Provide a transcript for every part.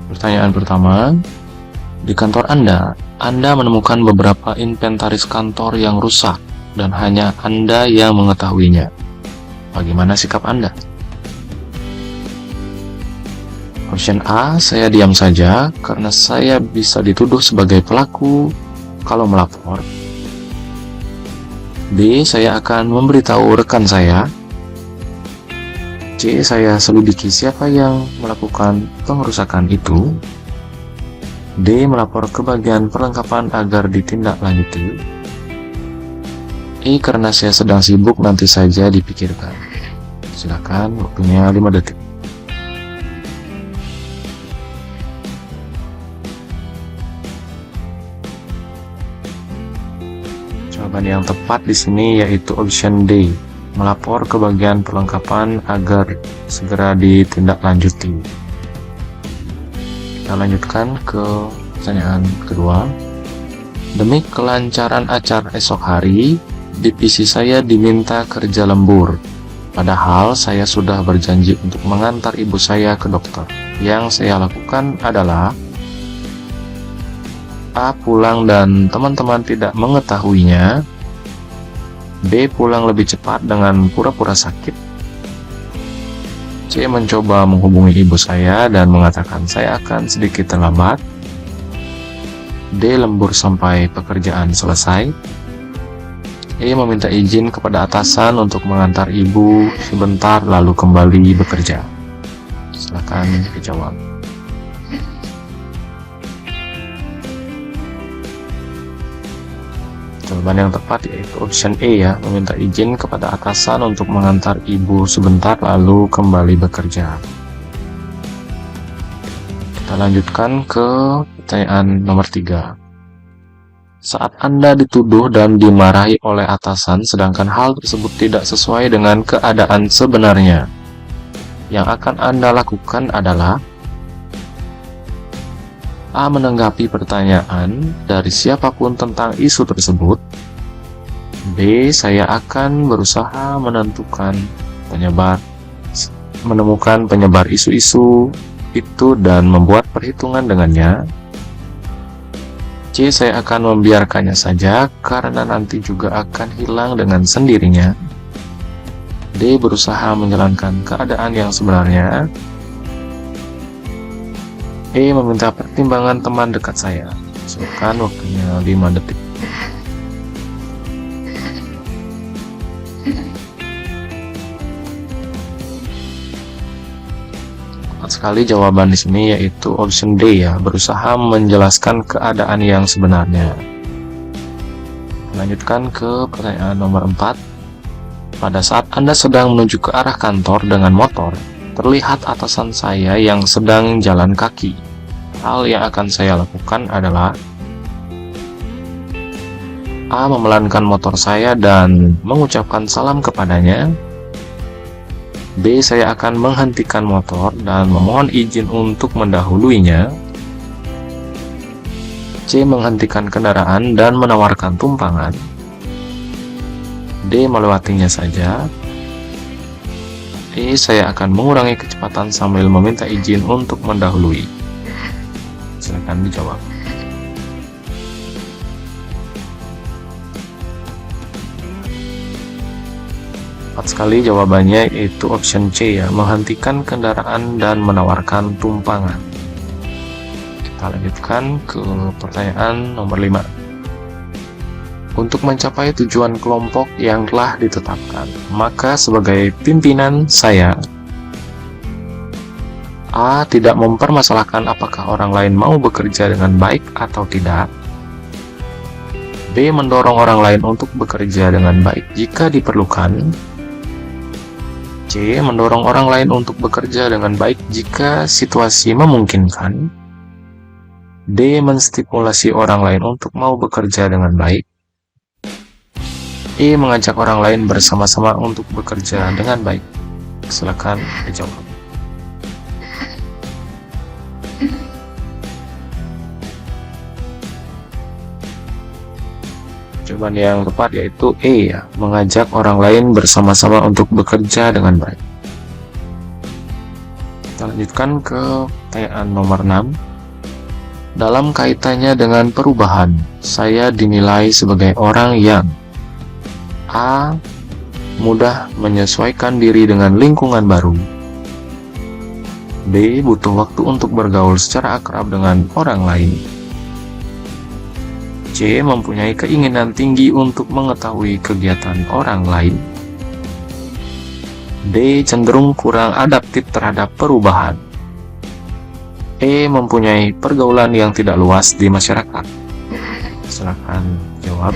Pertanyaan pertama, di kantor Anda menemukan beberapa inventaris kantor yang rusak dan hanya Anda yang mengetahuinya. Bagaimana sikap Anda? Option A, saya diam saja karena saya bisa dituduh sebagai pelaku kalau melapor. B, saya akan memberitahu rekan saya. C, saya selidiki siapa yang melakukan pengerusakan itu. D, melapor ke bagian perlengkapan agar ditindaklanjuti. E, karena saya sedang sibuk, nanti saja dipikirkan. Silakan, waktunya 5 detik. Jawaban yang tepat di sini yaitu option D, melapor ke bagian perlengkapan agar segera ditindaklanjuti. Kita lanjutkan ke pertanyaan kedua. Demi kelancaran acara esok hari, divisi saya diminta kerja lembur. Padahal saya sudah berjanji untuk mengantar ibu saya ke dokter. Yang saya lakukan adalah A, pulang dan teman-teman tidak mengetahuinya. B, pulang lebih cepat dengan pura-pura sakit. C, mencoba menghubungi ibu saya dan mengatakan saya akan sedikit terlambat. D, lembur sampai pekerjaan selesai. E, meminta izin kepada atasan untuk mengantar ibu sebentar lalu kembali bekerja. Silakan dijawab. Jawaban yang tepat yaitu option E ya, meminta izin kepada atasan untuk mengantar ibu sebentar lalu kembali bekerja. Kita lanjutkan ke pertanyaan nomor 3. Saat Anda dituduh dan dimarahi oleh atasan sedangkan hal tersebut tidak sesuai dengan keadaan sebenarnya, yang akan Anda lakukan adalah A, menanggapi pertanyaan dari siapapun tentang isu tersebut. B, saya akan berusaha menemukan penyebar isu-isu itu dan membuat perhitungan dengannya. C, saya akan membiarkannya saja karena nanti juga akan hilang dengan sendirinya. D, berusaha menjalankan keadaan yang sebenarnya. E, meminta pertimbangan teman dekat saya. Silakan, waktunya 5 detik. Tepat sekali jawaban di sini yaitu option D ya, berusaha menjelaskan keadaan yang sebenarnya. Lanjutkan ke pertanyaan nomor 4. Pada saat Anda sedang menuju ke arah kantor dengan motor, terlihat atasan saya yang sedang jalan kaki. Hal yang akan saya lakukan adalah A, memelankan motor saya dan mengucapkan salam kepadanya. B, saya akan menghentikan motor dan memohon izin untuk mendahuluinya. C, menghentikan kendaraan dan menawarkan tumpangan. D, melewatinya saja. E, saya akan mengurangi kecepatan sambil meminta izin untuk mendahului. Silakan dijawab. Tepat sekali jawabannya yaitu option C ya, menghentikan kendaraan dan menawarkan tumpangan. Kita lanjutkan ke pertanyaan nomor 5. Untuk mencapai tujuan kelompok yang telah ditetapkan, maka sebagai pimpinan saya A, tidak mempermasalahkan apakah orang lain mau bekerja dengan baik atau tidak. B, mendorong orang lain untuk bekerja dengan baik jika diperlukan. C, mendorong orang lain untuk bekerja dengan baik jika situasi memungkinkan. D, menstimulasi orang lain untuk mau bekerja dengan baik. E, mengajak orang lain bersama-sama untuk bekerja dengan baik. Silakan dijawab. Jawaban yang tepat yaitu E ya, mengajak orang lain bersama-sama untuk bekerja dengan baik. Kita Lanjutkan ke pertanyaan nomor 6. Dalam kaitannya dengan perubahan, saya dinilai sebagai orang yang A. Mudah menyesuaikan diri dengan lingkungan baru. B. Butuh waktu untuk bergaul secara akrab dengan orang lain. C. Mempunyai keinginan tinggi untuk mengetahui kegiatan orang lain. D. Cenderung kurang adaptif terhadap perubahan. E. Mempunyai pergaulan yang tidak luas di masyarakat. Silakan jawab.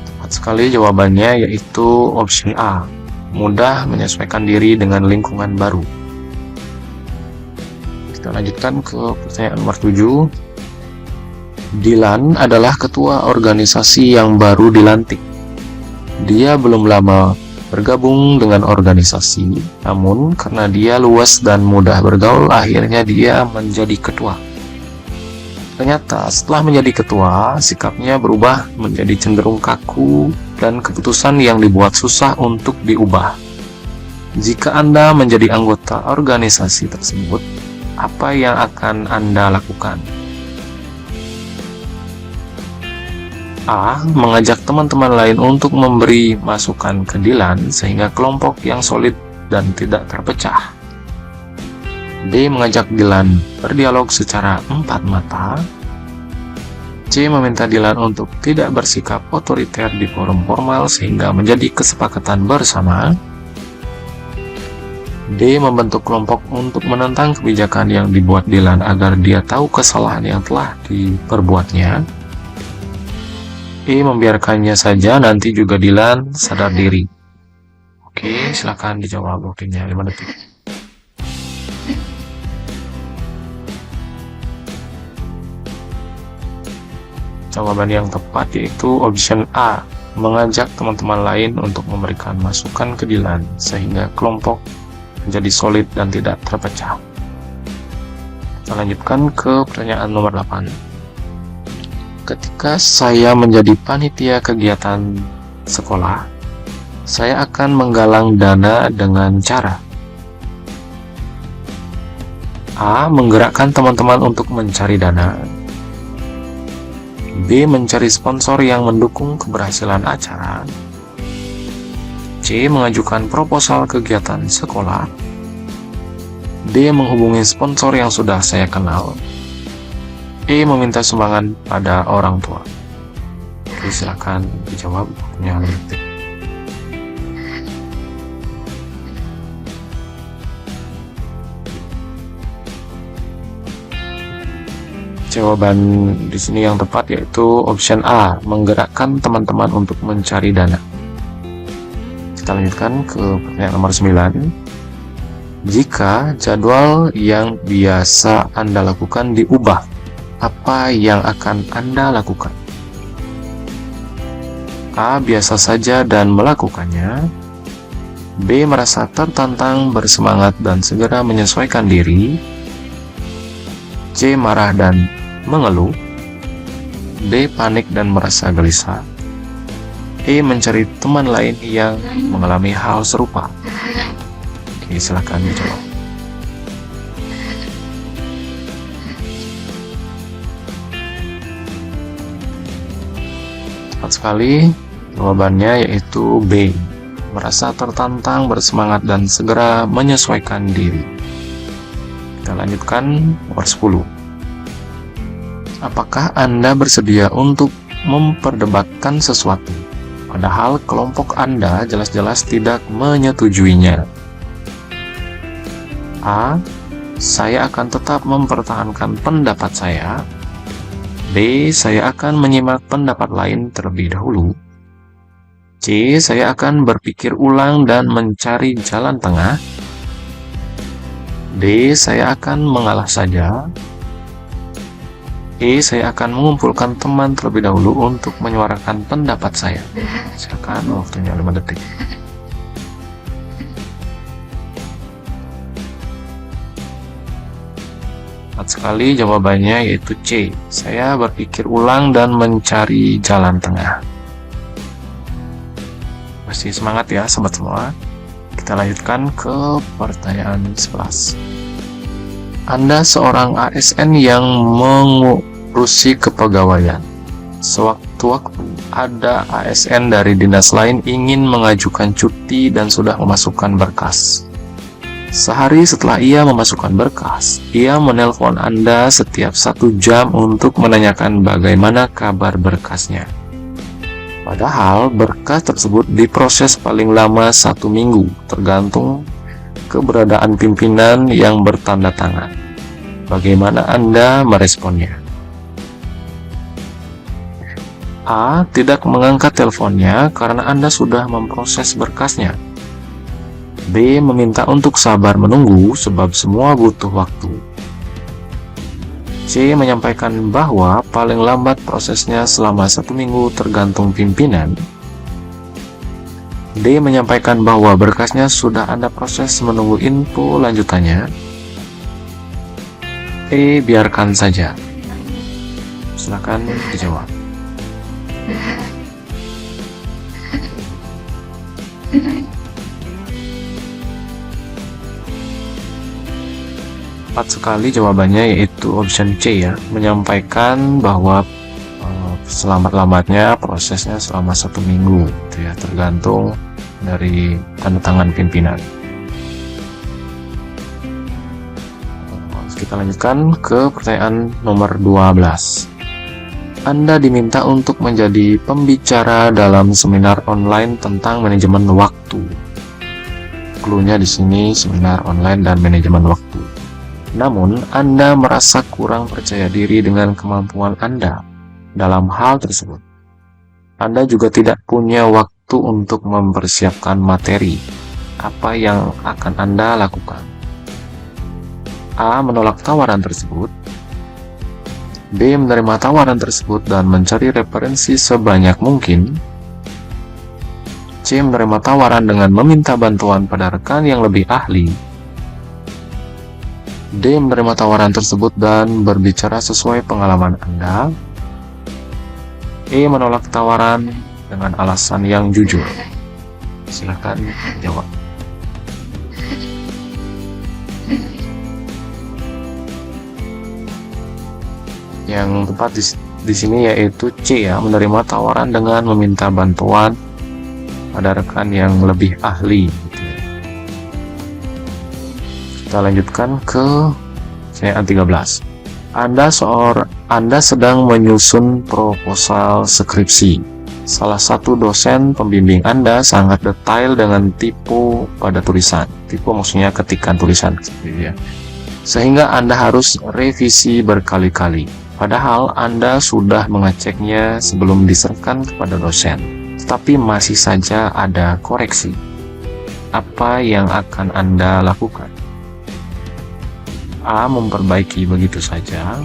Tepat sekali jawabannya, yaitu opsi A. Mudah menyesuaikan diri dengan lingkungan baru. Kita lanjutkan ke pertanyaan nomor 7. Dilan adalah ketua organisasi yang baru dilantik. Dia belum lama bergabung dengan organisasi, namun karena dia luas dan mudah bergaul, akhirnya dia menjadi ketua. Ternyata setelah menjadi ketua, sikapnya berubah menjadi cenderung kaku dan keputusan yang dibuat susah untuk diubah. Jika Anda menjadi anggota organisasi tersebut, apa yang akan Anda lakukan? A. Mengajak teman-teman lain untuk memberi masukan ke Dilan sehingga kelompok yang solid dan tidak terpecah. B. Mengajak Dilan berdialog secara empat mata. C. Meminta Dilan untuk tidak bersikap otoriter di forum formal sehingga menjadi kesepakatan bersama. D. Membentuk kelompok untuk menentang kebijakan yang dibuat Dilan agar dia tahu kesalahan yang telah diperbuatnya. E. Membiarkannya saja, nanti juga Dilan sadar diri. Oke, silakan dijawab. Waktunya 5 detik. Jawaban yang tepat yaitu option A. Mengajak teman-teman lain untuk memberikan masukan ke Dilan sehingga kelompok menjadi solid dan tidak terpecah. Kita lanjutkan ke pertanyaan nomor 8. Ketika saya menjadi panitia kegiatan sekolah, saya akan menggalang dana dengan cara A. Menggerakkan teman-teman untuk mencari dana. B. Mencari sponsor yang mendukung keberhasilan acara. C. Mengajukan proposal kegiatan sekolah. D. Menghubungi sponsor yang sudah saya kenal. E. Meminta sumbangan pada orang tua. Oke, silakan dijawab. Punya detik. Jawaban di sini yang tepat yaitu option A. Menggerakkan teman-teman untuk mencari dana. Kita lanjutkan ke pertanyaan nomor 9. Jika jadwal yang biasa Anda lakukan diubah, apa yang akan Anda lakukan? A. Biasa saja dan melakukannya. B. Merasa tertantang, bersemangat, dan segera menyesuaikan diri. C. Marah dan mengeluh. D. Panik dan merasa gelisah. E. Mencari teman lain yang mengalami hal serupa. Oke, silakan dijawab. Tepat sekali, jawabannya yaitu B. Merasa tertantang, bersemangat, dan segera menyesuaikan diri. Kita lanjutkan nomor 10. Apakah Anda bersedia untuk memperdebatkan sesuatu, padahal kelompok Anda jelas-jelas tidak menyetujuinya? A. Saya akan tetap mempertahankan pendapat saya. B. Saya akan menyimak pendapat lain terlebih dahulu. C. Saya akan berpikir ulang dan mencari jalan tengah. D. Saya akan mengalah saja. E. Saya akan mengumpulkan teman terlebih dahulu untuk menyuarakan pendapat saya. Silakan, waktunya 5 detik. Tepat sekali, jawabannya yaitu C. Saya berpikir ulang dan mencari jalan tengah. Masih semangat ya sobat semua. Kita lanjutkan ke pertanyaan 11. Anda seorang ASN yang mengurusi kepegawaian. Sewaktu-waktu ada ASN dari dinas lain ingin mengajukan cuti dan sudah memasukkan berkas. Sehari setelah ia memasukkan berkas, ia menelpon Anda setiap 1 jam untuk menanyakan bagaimana kabar berkasnya. Padahal berkas tersebut diproses paling lama 1 minggu, tergantung keberadaan pimpinan yang bertanda tangan. Bagaimana Anda meresponnya? A. Tidak mengangkat teleponnya karena Anda sudah memproses berkasnya. B. Meminta untuk sabar menunggu sebab semua butuh waktu. C. Menyampaikan bahwa paling lambat prosesnya selama 1 minggu tergantung pimpinan. D. Menyampaikan bahwa berkasnya sudah Anda proses menunggu info lanjutannya. E. Biarkan saja. Silakan dijawab. Tepat sekali jawabannya, yaitu option C ya, menyampaikan bahwa selambat-lambatnya prosesnya selama 1 minggu gitu ya, tergantung dari tanda tangan pimpinan. Kita lanjutkan ke pertanyaan nomor 12. Anda diminta untuk menjadi pembicara dalam seminar online tentang manajemen waktu. Cluenya di sini seminar online dan manajemen waktu. Namun, Anda merasa kurang percaya diri dengan kemampuan Anda dalam hal tersebut. Anda juga tidak punya waktu untuk mempersiapkan materi. Apa yang akan Anda lakukan? A. Menolak tawaran tersebut. B. Menerima tawaran tersebut dan mencari referensi sebanyak mungkin. C. Menerima tawaran dengan meminta bantuan pada rekan yang lebih ahli. D. Menerima tawaran tersebut dan berbicara sesuai pengalaman Anda. E. Menolak tawaran dengan alasan yang jujur. Silakan jawab. Yang tepat di sini yaitu C ya, menerima tawaran dengan meminta bantuan pada rekan yang lebih ahli. Kita lanjutkan ke pertanyaan 13. Anda sedang menyusun proposal skripsi. Salah satu dosen pembimbing Anda sangat detail dengan tipe pada tulisan. Tipe maksudnya ketikan tulisan gitu ya. Sehingga Anda harus revisi berkali-kali. Padahal Anda sudah mengeceknya sebelum diserahkan kepada dosen, tetapi masih saja ada koreksi. Apa yang akan Anda lakukan? A. Memperbaiki begitu saja.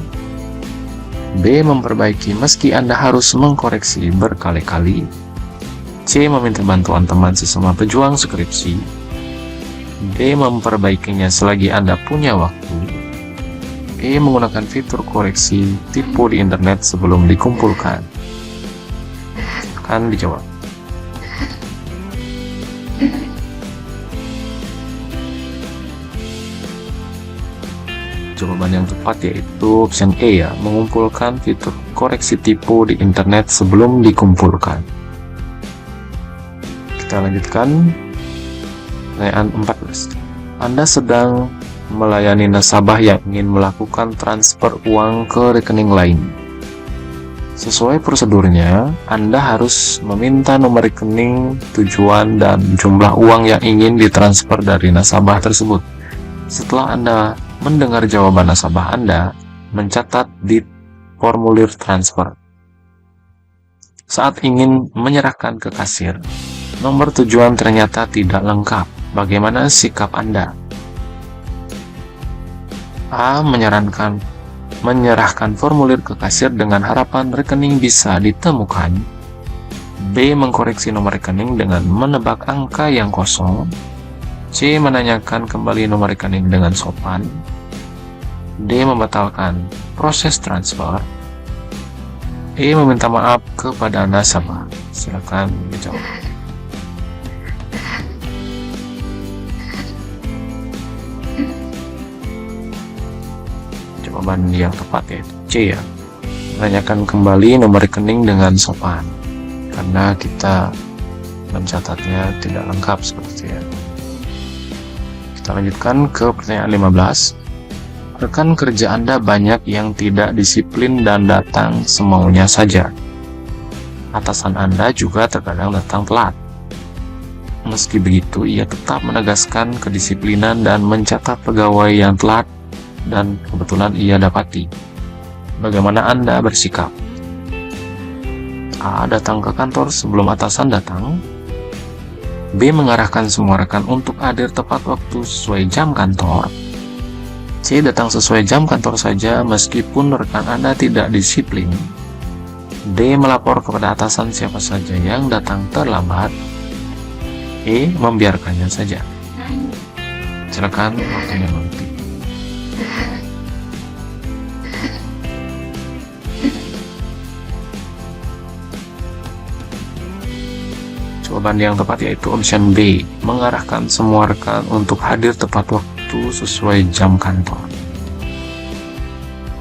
B. Memperbaiki meski Anda harus mengkoreksi berkali-kali. C. Meminta bantuan teman sesama pejuang skripsi. D. Memperbaikinya selagi Anda punya waktu. E. Menggunakan fitur koreksi tipe di internet sebelum dikumpulkan. Akan dijawab. Jawaban yang tepat yaitu option E ya, mengumpulkan fitur koreksi tipe di internet sebelum dikumpulkan. Kita lanjutkan pertanyaan 14. Anda sedang melayani nasabah yang ingin melakukan transfer uang ke rekening lain. Sesuai prosedurnya, Anda harus meminta nomor rekening, tujuan, dan jumlah uang yang ingin ditransfer dari nasabah tersebut. Setelah Anda mendengar jawaban nasabah Anda, mencatat di formulir transfer. Saat ingin menyerahkan ke kasir, nomor tujuan ternyata tidak lengkap. Bagaimana sikap Anda? A. Menyerahkan formulir ke kasir dengan harapan rekening bisa ditemukan. B. Mengkoreksi nomor rekening dengan menebak angka yang kosong. C. Menanyakan kembali nomor rekening dengan sopan. D. Membatalkan proses transfer. E. Meminta maaf kepada nasabah. Silakan dijawab. Jawaban yang tepat yaitu C ya. Menanyakan kembali nomor rekening dengan sopan, karena kita mencatatnya tidak lengkap seperti itu ya. Kita lanjutkan ke pertanyaan 15. Rekan kerja Anda banyak yang tidak disiplin dan datang semaunya saja. Atasan Anda juga terkadang datang telat. Meski begitu, ia tetap menegaskan kedisiplinan dan mencatat pegawai yang telat dan kebetulan ia dapati. Bagaimana Anda bersikap? A. Datang ke kantor sebelum atasan datang. B. Mengarahkan semua rekan untuk hadir tepat waktu sesuai jam kantor. C. Datang sesuai jam kantor saja meskipun rekan Anda tidak disiplin. D. Melapor kepada atasan siapa saja yang datang terlambat. E. Membiarkannya saja. Silakan waktunya nanti. Jawaban yang tepat yaitu option B. Mengarahkan semua rekan untuk hadir tepat waktu sesuai jam kantor.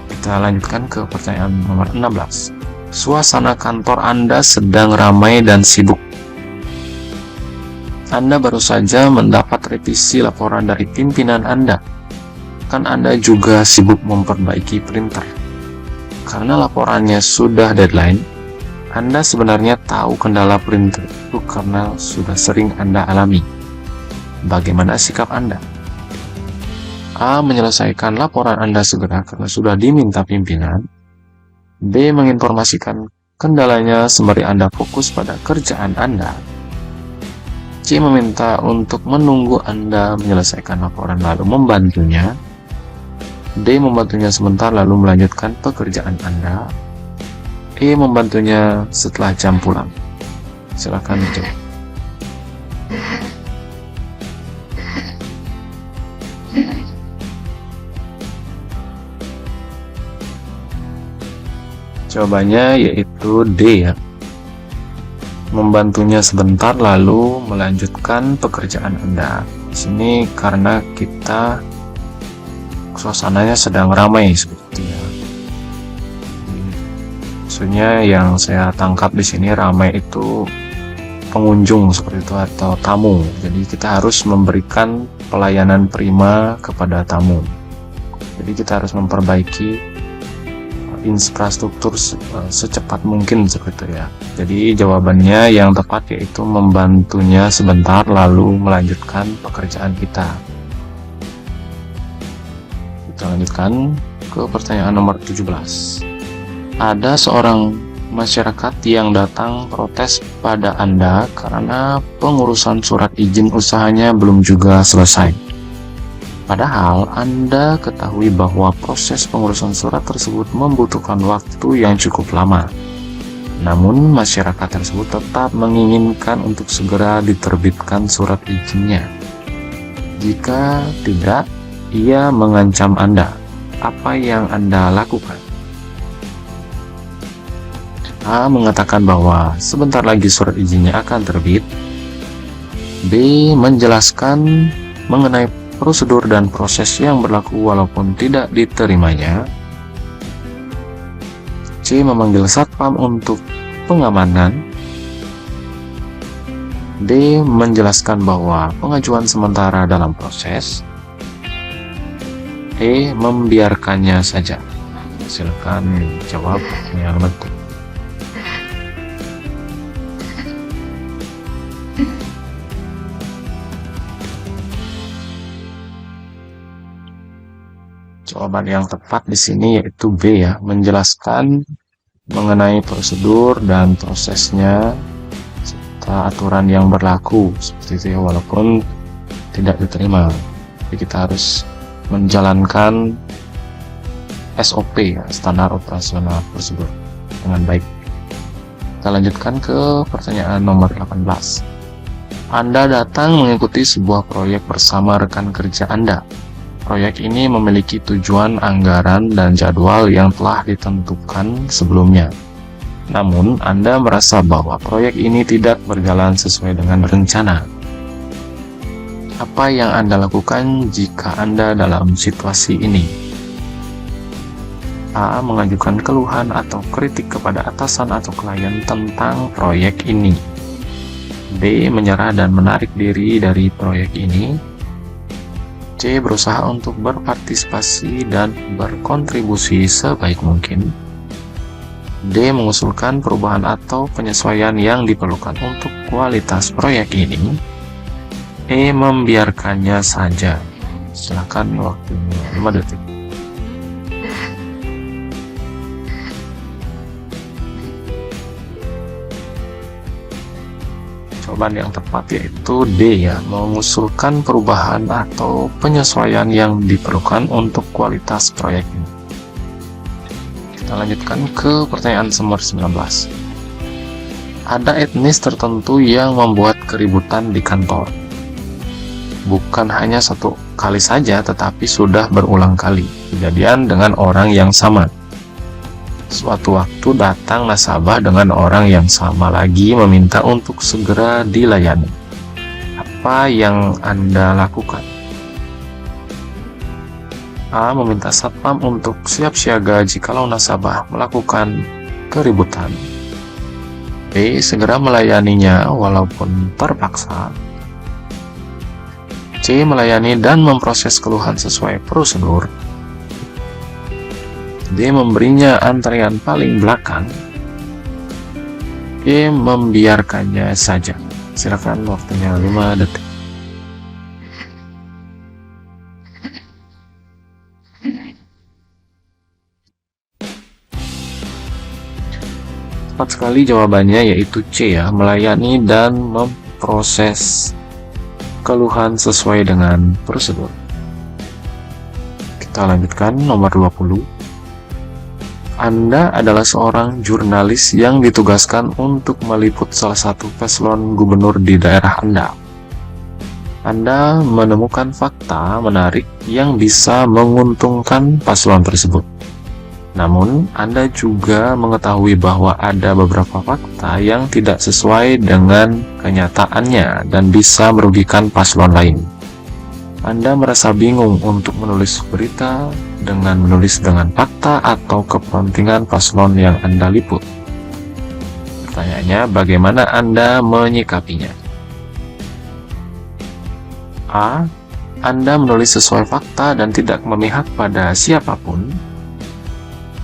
Kita lanjutkan ke pertanyaan nomor 16. Suasana kantor Anda sedang ramai dan sibuk. Anda baru saja mendapat revisi laporan dari pimpinan Anda. Kan Anda juga sibuk memperbaiki printer. Karena laporannya sudah deadline, Anda sebenarnya tahu kendala printer itu karena sudah sering Anda alami. Bagaimana sikap Anda? A. Menyelesaikan laporan Anda segera karena sudah diminta pimpinan. B. Menginformasikan kendalanya sembari Anda fokus pada kerjaan Anda. C. Meminta untuk menunggu Anda menyelesaikan laporan lalu membantunya. D. Membantunya sebentar lalu melanjutkan pekerjaan Anda. E. Membantunya setelah jam pulang. Silakan dijawab. Jawabannya yaitu D ya. Membantunya sebentar lalu melanjutkan pekerjaan Anda. Di sini karena kita suasananya sedang ramai seperti ya. Maksudnya yang saya tangkap di sini ramai itu pengunjung seperti itu atau tamu. Jadi kita harus memberikan pelayanan prima kepada tamu. Jadi kita harus memperbaiki infrastruktur secepat mungkin seperti itu ya. Jadi jawabannya yang tepat yaitu membantunya sebentar lalu melanjutkan pekerjaan kita. Kita lanjutkan ke pertanyaan nomor 17. Ada seorang masyarakat yang datang protes pada Anda karena pengurusan surat izin usahanya belum juga selesai. Padahal Anda ketahui bahwa proses pengurusan surat tersebut membutuhkan waktu yang cukup lama. Namun masyarakat tersebut tetap menginginkan untuk segera diterbitkan surat izinnya. Jika tidak, ia mengancam Anda. Apa yang Anda lakukan? A. Mengatakan bahwa sebentar lagi surat izinnya akan terbit. B. Menjelaskan mengenai prosedur dan proses yang berlaku walaupun tidak diterimanya. C. Memanggil satpam untuk pengamanan. D. Menjelaskan bahwa pengajuan sementara dalam proses. E. Membiarkannya saja. Silakan jawab yang betul. Jawaban yang tepat di sini yaitu B ya, menjelaskan mengenai prosedur dan prosesnya serta aturan yang berlaku seperti itu ya, walaupun tidak diterima. Jadi kita harus menjalankan SOP ya, standar operasional prosedur dengan baik. Kita lanjutkan ke pertanyaan nomor 18. Anda datang mengikuti sebuah proyek bersama rekan kerja Anda. Proyek ini memiliki tujuan, anggaran, dan jadwal yang telah ditentukan sebelumnya. Namun, Anda merasa bahwa proyek ini tidak berjalan sesuai dengan rencana. Apa yang Anda lakukan jika Anda dalam situasi ini? A. Mengajukan keluhan atau kritik kepada atasan atau klien tentang proyek ini. B. Menyerah dan menarik diri dari proyek ini. C. Berusaha untuk berpartisipasi dan berkontribusi sebaik mungkin. D. Mengusulkan perubahan atau penyesuaian yang diperlukan untuk kualitas proyek ini. E. Membiarkannya saja. Silakan waktunya 5 detik. Jawaban yang tepat yaitu D ya, mengusulkan perubahan atau penyesuaian yang diperlukan untuk kualitas proyek ini. Kita lanjutkan ke pertanyaan nomor 19. Ada etnis tertentu yang membuat keributan di kantor. Bukan hanya satu kali saja, tetapi sudah berulang kali kejadian dengan orang yang sama. Suatu waktu datang nasabah dengan orang yang sama lagi meminta untuk segera dilayani. Apa yang Anda lakukan? A. Meminta satpam untuk siap siaga jikalau nasabah melakukan keributan. B. Segera melayaninya walaupun terpaksa. C. Melayani dan memproses keluhan sesuai prosedur. D. Memberinya antrean paling belakang. E. Membiarkannya saja. Silakan waktunya 5 detik. Tepat sekali jawabannya yaitu C ya, melayani dan memproses keluhan sesuai dengan prosedur. Kita lanjutkan nomor 20. Anda adalah seorang jurnalis yang ditugaskan untuk meliput salah satu paslon gubernur di daerah Anda. Anda menemukan fakta menarik yang bisa menguntungkan paslon tersebut. Namun, Anda juga mengetahui bahwa ada beberapa fakta yang tidak sesuai dengan kenyataannya dan bisa merugikan paslon lain. Anda merasa bingung untuk menulis berita dengan menulis dengan fakta atau kepentingan paslon yang Anda liput. Pertanyaannya, bagaimana Anda menyikapinya? A. Anda menulis sesuai fakta dan tidak memihak pada siapapun.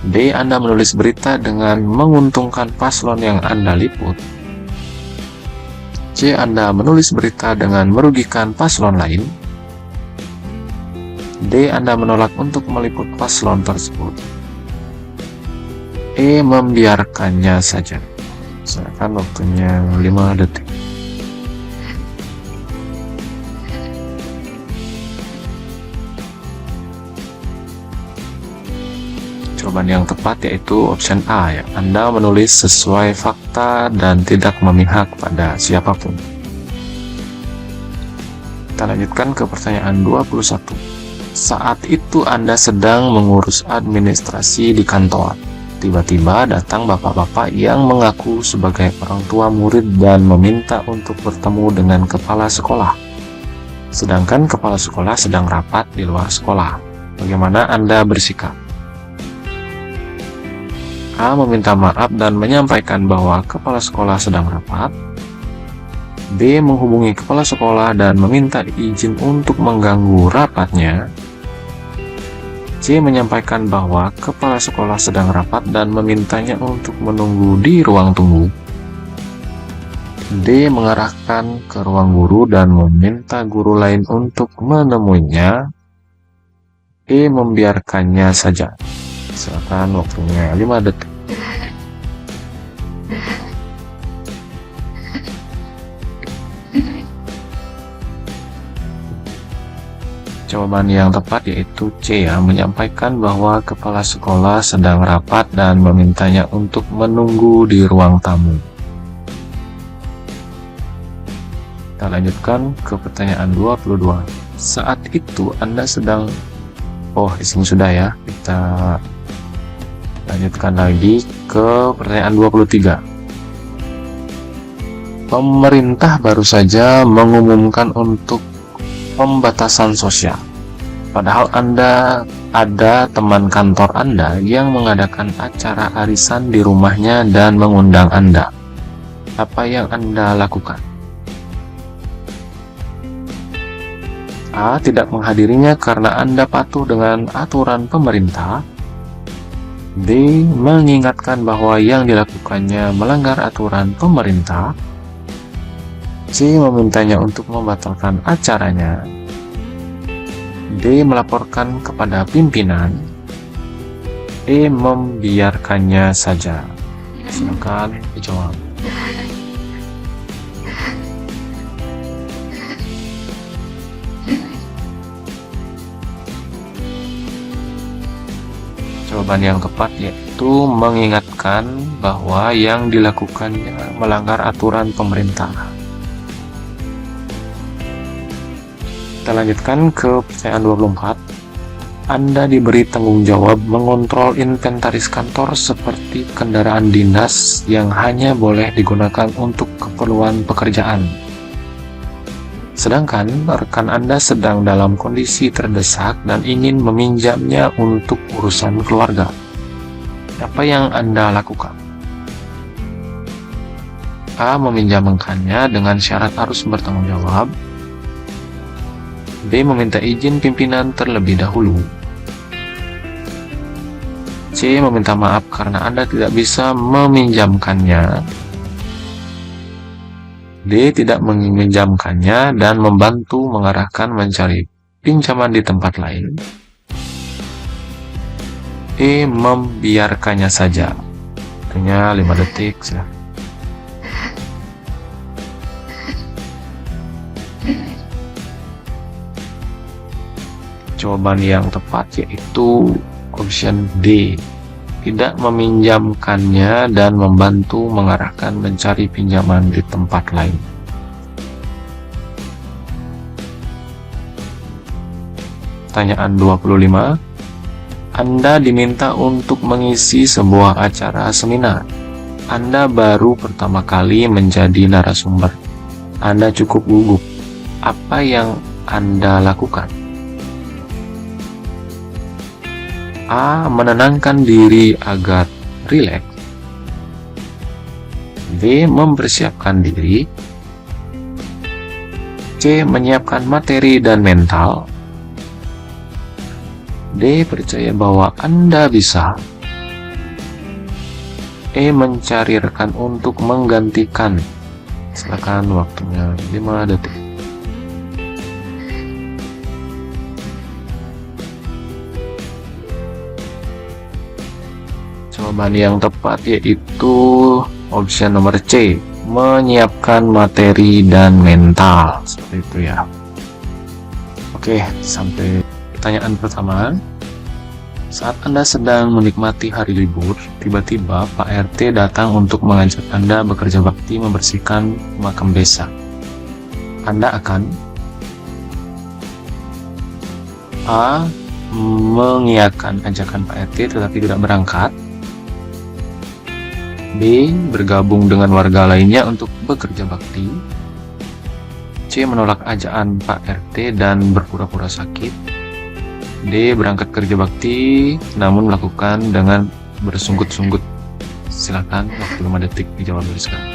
B. Anda menulis berita dengan menguntungkan paslon yang Anda liput. C. Anda menulis berita dengan merugikan paslon lain. D. Anda menolak untuk meliput paslon tersebut. E. Membiarkannya saja. Silakan waktunya 5 detik. Jawaban yang tepat yaitu option A ya. Anda menulis sesuai fakta dan tidak memihak pada siapapun. Kita lanjutkan ke pertanyaan 21. Saat itu Anda sedang mengurus administrasi di kantor. Tiba-tiba datang bapak-bapak yang mengaku sebagai orang tua murid dan meminta untuk bertemu dengan kepala sekolah. Sedangkan kepala sekolah sedang rapat di luar sekolah. Bagaimana Anda bersikap? A. Meminta maaf dan menyampaikan bahwa kepala sekolah sedang rapat. B. Menghubungi kepala sekolah dan meminta izin untuk mengganggu rapatnya. C. Menyampaikan bahwa kepala sekolah sedang rapat dan memintanya untuk menunggu di ruang tunggu. D. Mengarahkan ke ruang guru dan meminta guru lain untuk menemuinya. E. Membiarkannya saja. Silakan waktunya 5 detik. Jawaban yang tepat yaitu C ya, menyampaikan bahwa kepala sekolah sedang rapat dan memintanya untuk menunggu di ruang tamu. Kita lanjutkan ke pertanyaan 22. Saat itu Anda sedang ini sudah ya. Kita lanjutkan lagi ke pertanyaan 23. Pemerintah baru saja mengumumkan untuk pembatasan sosial. Padahal ada teman kantor Anda yang mengadakan acara arisan di rumahnya dan mengundang Anda. Apa yang Anda lakukan? A. Tidak menghadirinya karena Anda patuh dengan aturan pemerintah. B. Mengingatkan bahwa yang dilakukannya melanggar aturan pemerintah. C. Memintanya untuk membatalkan acaranya. D. Melaporkan kepada pimpinan. E. Membiarkannya saja. Silakan dijawab. Jawaban yang tepat yaitu mengingatkan bahwa yang dilakukannya melanggar aturan pemerintah. Kita lanjutkan ke pertanyaan 24. Anda diberi tanggung jawab mengontrol inventaris kantor seperti kendaraan dinas yang hanya boleh digunakan untuk keperluan pekerjaan. Sedangkan rekan Anda sedang dalam kondisi terdesak dan ingin meminjamnya untuk urusan keluarga. Apa yang Anda lakukan? A. Meminjamkannya dengan syarat harus bertanggung jawab. B. Meminta izin pimpinan terlebih dahulu. C. Meminta maaf karena Anda tidak bisa meminjamkannya. D. Tidak meminjamkannya dan membantu mengarahkan mencari pinjaman di tempat lain. E. Membiarkannya saja. Hanya 5 detik ya. Jawaban yang tepat yaitu option D. Tidak meminjamkannya dan membantu mengarahkan mencari pinjaman di tempat lain. Pertanyaan 25. Anda diminta untuk mengisi sebuah acara seminar. Anda baru pertama kali menjadi narasumber. Anda cukup gugup. Apa yang Anda lakukan? A. Menenangkan diri agar rileks. B. Mempersiapkan diri. C. Menyiapkan materi dan mental. D. Percaya bahwa Anda bisa. E. Mencari rekan untuk menggantikan. Silakan, waktunya 5 detik. Jawaban yang tepat yaitu option nomor C. Menyiapkan materi dan mental. Seperti itu ya. Oke, sampai pertanyaan pertama. Saat Anda sedang menikmati hari libur, tiba-tiba Pak RT datang untuk mengajak Anda bekerja bakti membersihkan makam desa. Anda akan A. Mengiyakan ajakan Pak RT tetapi tidak berangkat. B. Bergabung dengan warga lainnya untuk bekerja bakti. C. Menolak ajakan Pak RT dan berpura-pura sakit. D. Berangkat kerja bakti namun melakukan dengan bersunggut-sunggut. Silakan, waktu 5 detik dijawab dari sekarang.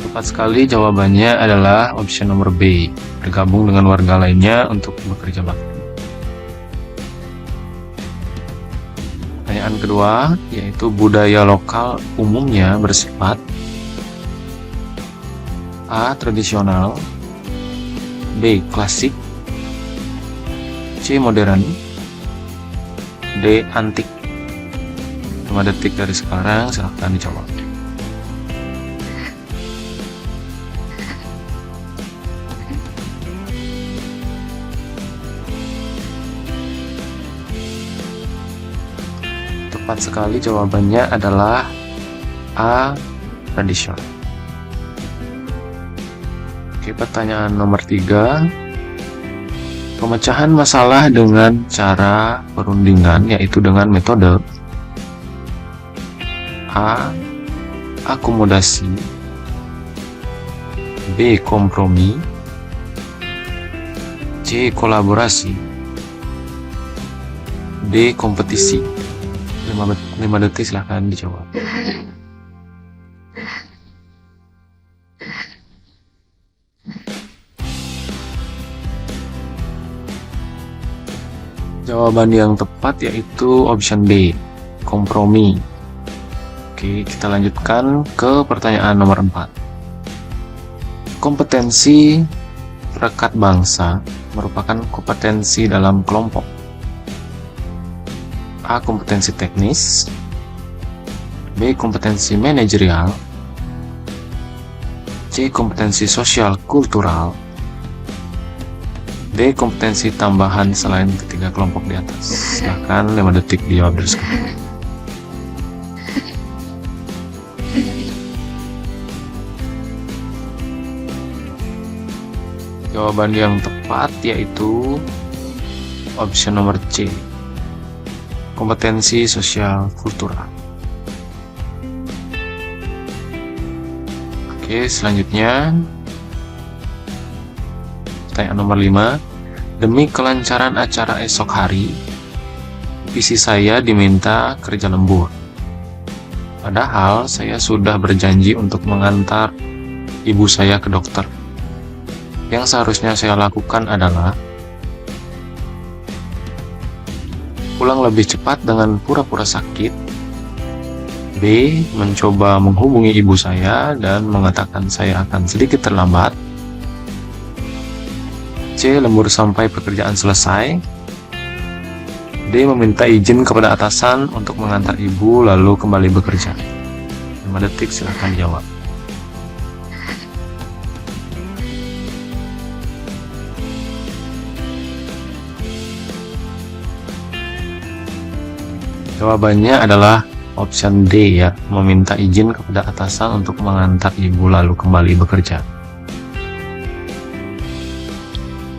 Tepat sekali, jawabannya adalah option nomor B. Bergabung dengan warga lainnya untuk bekerja bakti. Pertanyaan kedua, yaitu budaya lokal umumnya bersifat A. Tradisional. B. Klasik. C. Modern. D. Antik. 5 detik dari sekarang, silahkan dijawab. Tepat sekali, jawabannya adalah A. Tradisional. Oke, pertanyaan nomor 3. Pemecahan masalah dengan cara perundingan, yaitu dengan metode A. Akomodasi. B. Kompromi, C. Kolaborasi, D. Kompetisi. 5 detik silahkan dijawab. Jawaban yang tepat yaitu option B, kompromi. Oke, kita lanjutkan ke pertanyaan nomor 4. Kompetensi perekat bangsa merupakan kompetensi dalam kelompok. A. Kompetensi teknis, B. Kompetensi manajerial, C. Kompetensi sosial kultural, D. Kompetensi tambahan selain ketiga kelompok di atas. Silahkan 5 detik dijawab dari sekarang. Jawaban yang tepat yaitu option nomor C, kompetensi sosial kultural. Oke, selanjutnya pertanyaan nomor 5. Demi kelancaran acara esok hari, PC saya diminta kerja lembur. Padahal saya sudah berjanji untuk mengantar ibu saya ke dokter. Yang seharusnya saya lakukan adalah pulang lebih cepat dengan pura-pura sakit, B. Mencoba menghubungi ibu saya dan mengatakan saya akan sedikit terlambat, C. Lembur sampai pekerjaan selesai, D. Meminta izin kepada atasan untuk mengantar ibu lalu kembali bekerja. 5 detik silahkan jawab. Jawabannya adalah option D ya, meminta izin kepada atasan untuk mengantar ibu lalu kembali bekerja.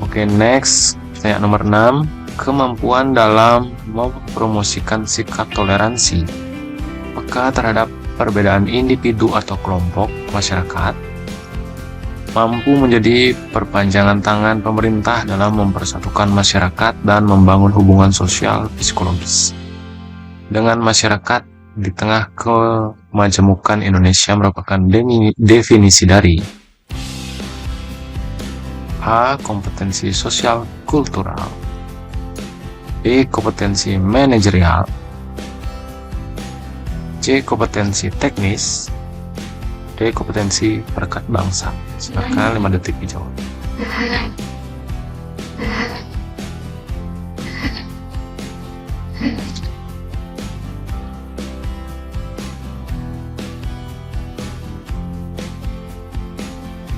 Oke, next, pertanyaan nomor 6. Kemampuan dalam mempromosikan sikap toleransi peka terhadap perbedaan individu atau kelompok masyarakat mampu menjadi perpanjangan tangan pemerintah dalam mempersatukan masyarakat dan membangun hubungan sosial psikologis dengan masyarakat di tengah kemajemukan Indonesia merupakan definisi dari A. Kompetensi sosial kultural, B. Kompetensi manajerial, C. Kompetensi teknis, D. Kompetensi perekat bangsa. Silakan 5 detik dijawab.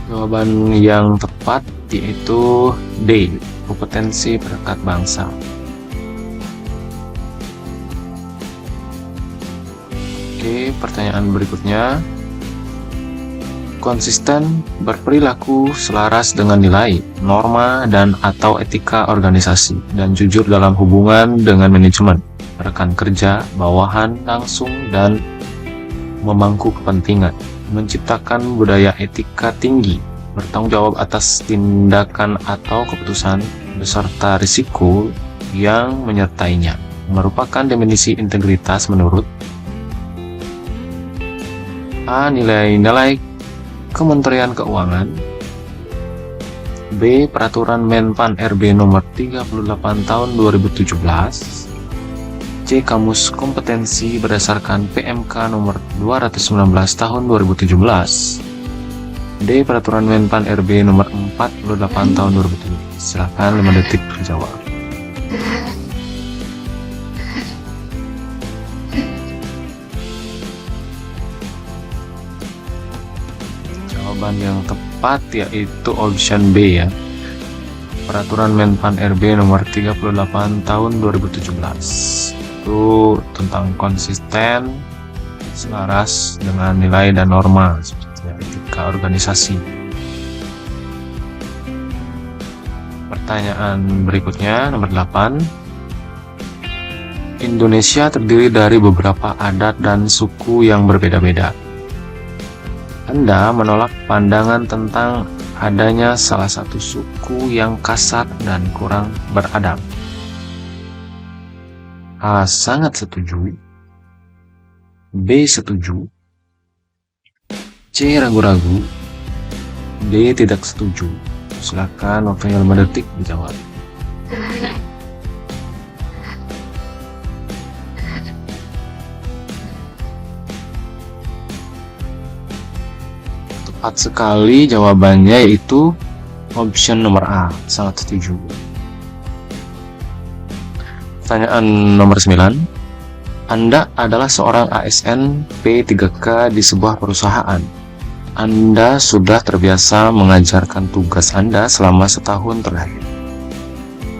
Jawaban yang tepat yaitu D. Kompetensi perekat bangsa. Oke, pertanyaan berikutnya. Konsisten berperilaku selaras dengan nilai, norma, dan atau etika organisasi, dan jujur dalam hubungan dengan manajemen, rekan kerja, bawahan, langsung, dan memangku kepentingan. Menciptakan budaya etika tinggi, bertanggung jawab atas tindakan atau keputusan, beserta risiko yang menyertainya. Merupakan definisi integritas menurut A. Nilai-nilai Kementerian Keuangan, B. Peraturan Menpan RB nomor 38 tahun 2017, C. Kamus kompetensi berdasarkan PMK nomor 219 tahun 2017, D. Peraturan Menpan RB nomor 48 tahun 2017. Silakan 5 detik menjawab. Jawaban yang tepat yaitu option B ya. Peraturan Menpan RB nomor 38 tahun 2017. Itu tentang konsisten, selaras dengan nilai dan norma seperti etika organisasi. Pertanyaan berikutnya nomor 8. Indonesia terdiri dari beberapa adat dan suku yang berbeda-beda. Anda menolak pandangan tentang adanya salah satu suku yang kasar dan kurang beradab. A. Sangat setuju. B. Setuju. C. Ragu-ragu. D. Tidak setuju. Silakan, waktunya 5 detik dijawab. Tepat sekali, jawabannya yaitu option nomor A, sangat setuju. Pertanyaan nomor 9. Anda adalah seorang ASN P3K di sebuah perusahaan. Anda sudah terbiasa mengajarkan tugas Anda selama setahun terakhir.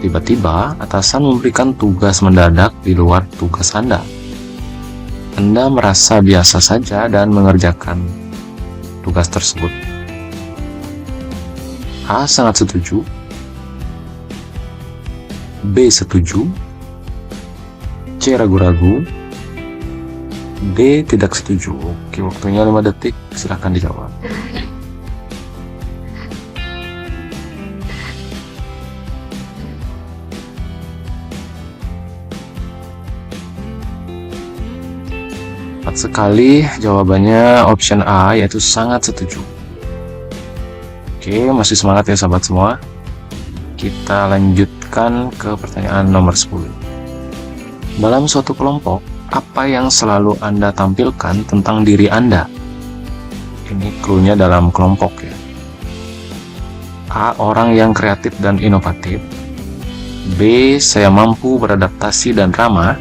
Tiba-tiba, atasan memberikan tugas mendadak di luar tugas Anda. Anda merasa biasa saja dan mengerjakan tugas tersebut. A. Sangat setuju. B. Setuju. C. Ragu-ragu. D. Tidak setuju. Oke, waktunya 5 detik, silahkan dijawab. Tepat sekali, jawabannya option A, yaitu sangat setuju. Oke, masih semangat ya sahabat semua. Kita lanjutkan ke pertanyaan nomor 10. Dalam suatu kelompok, apa yang selalu Anda tampilkan tentang diri Anda? Ini clue-nya dalam kelompok ya. A. Orang yang kreatif dan inovatif. B. Saya mampu beradaptasi dan ramah.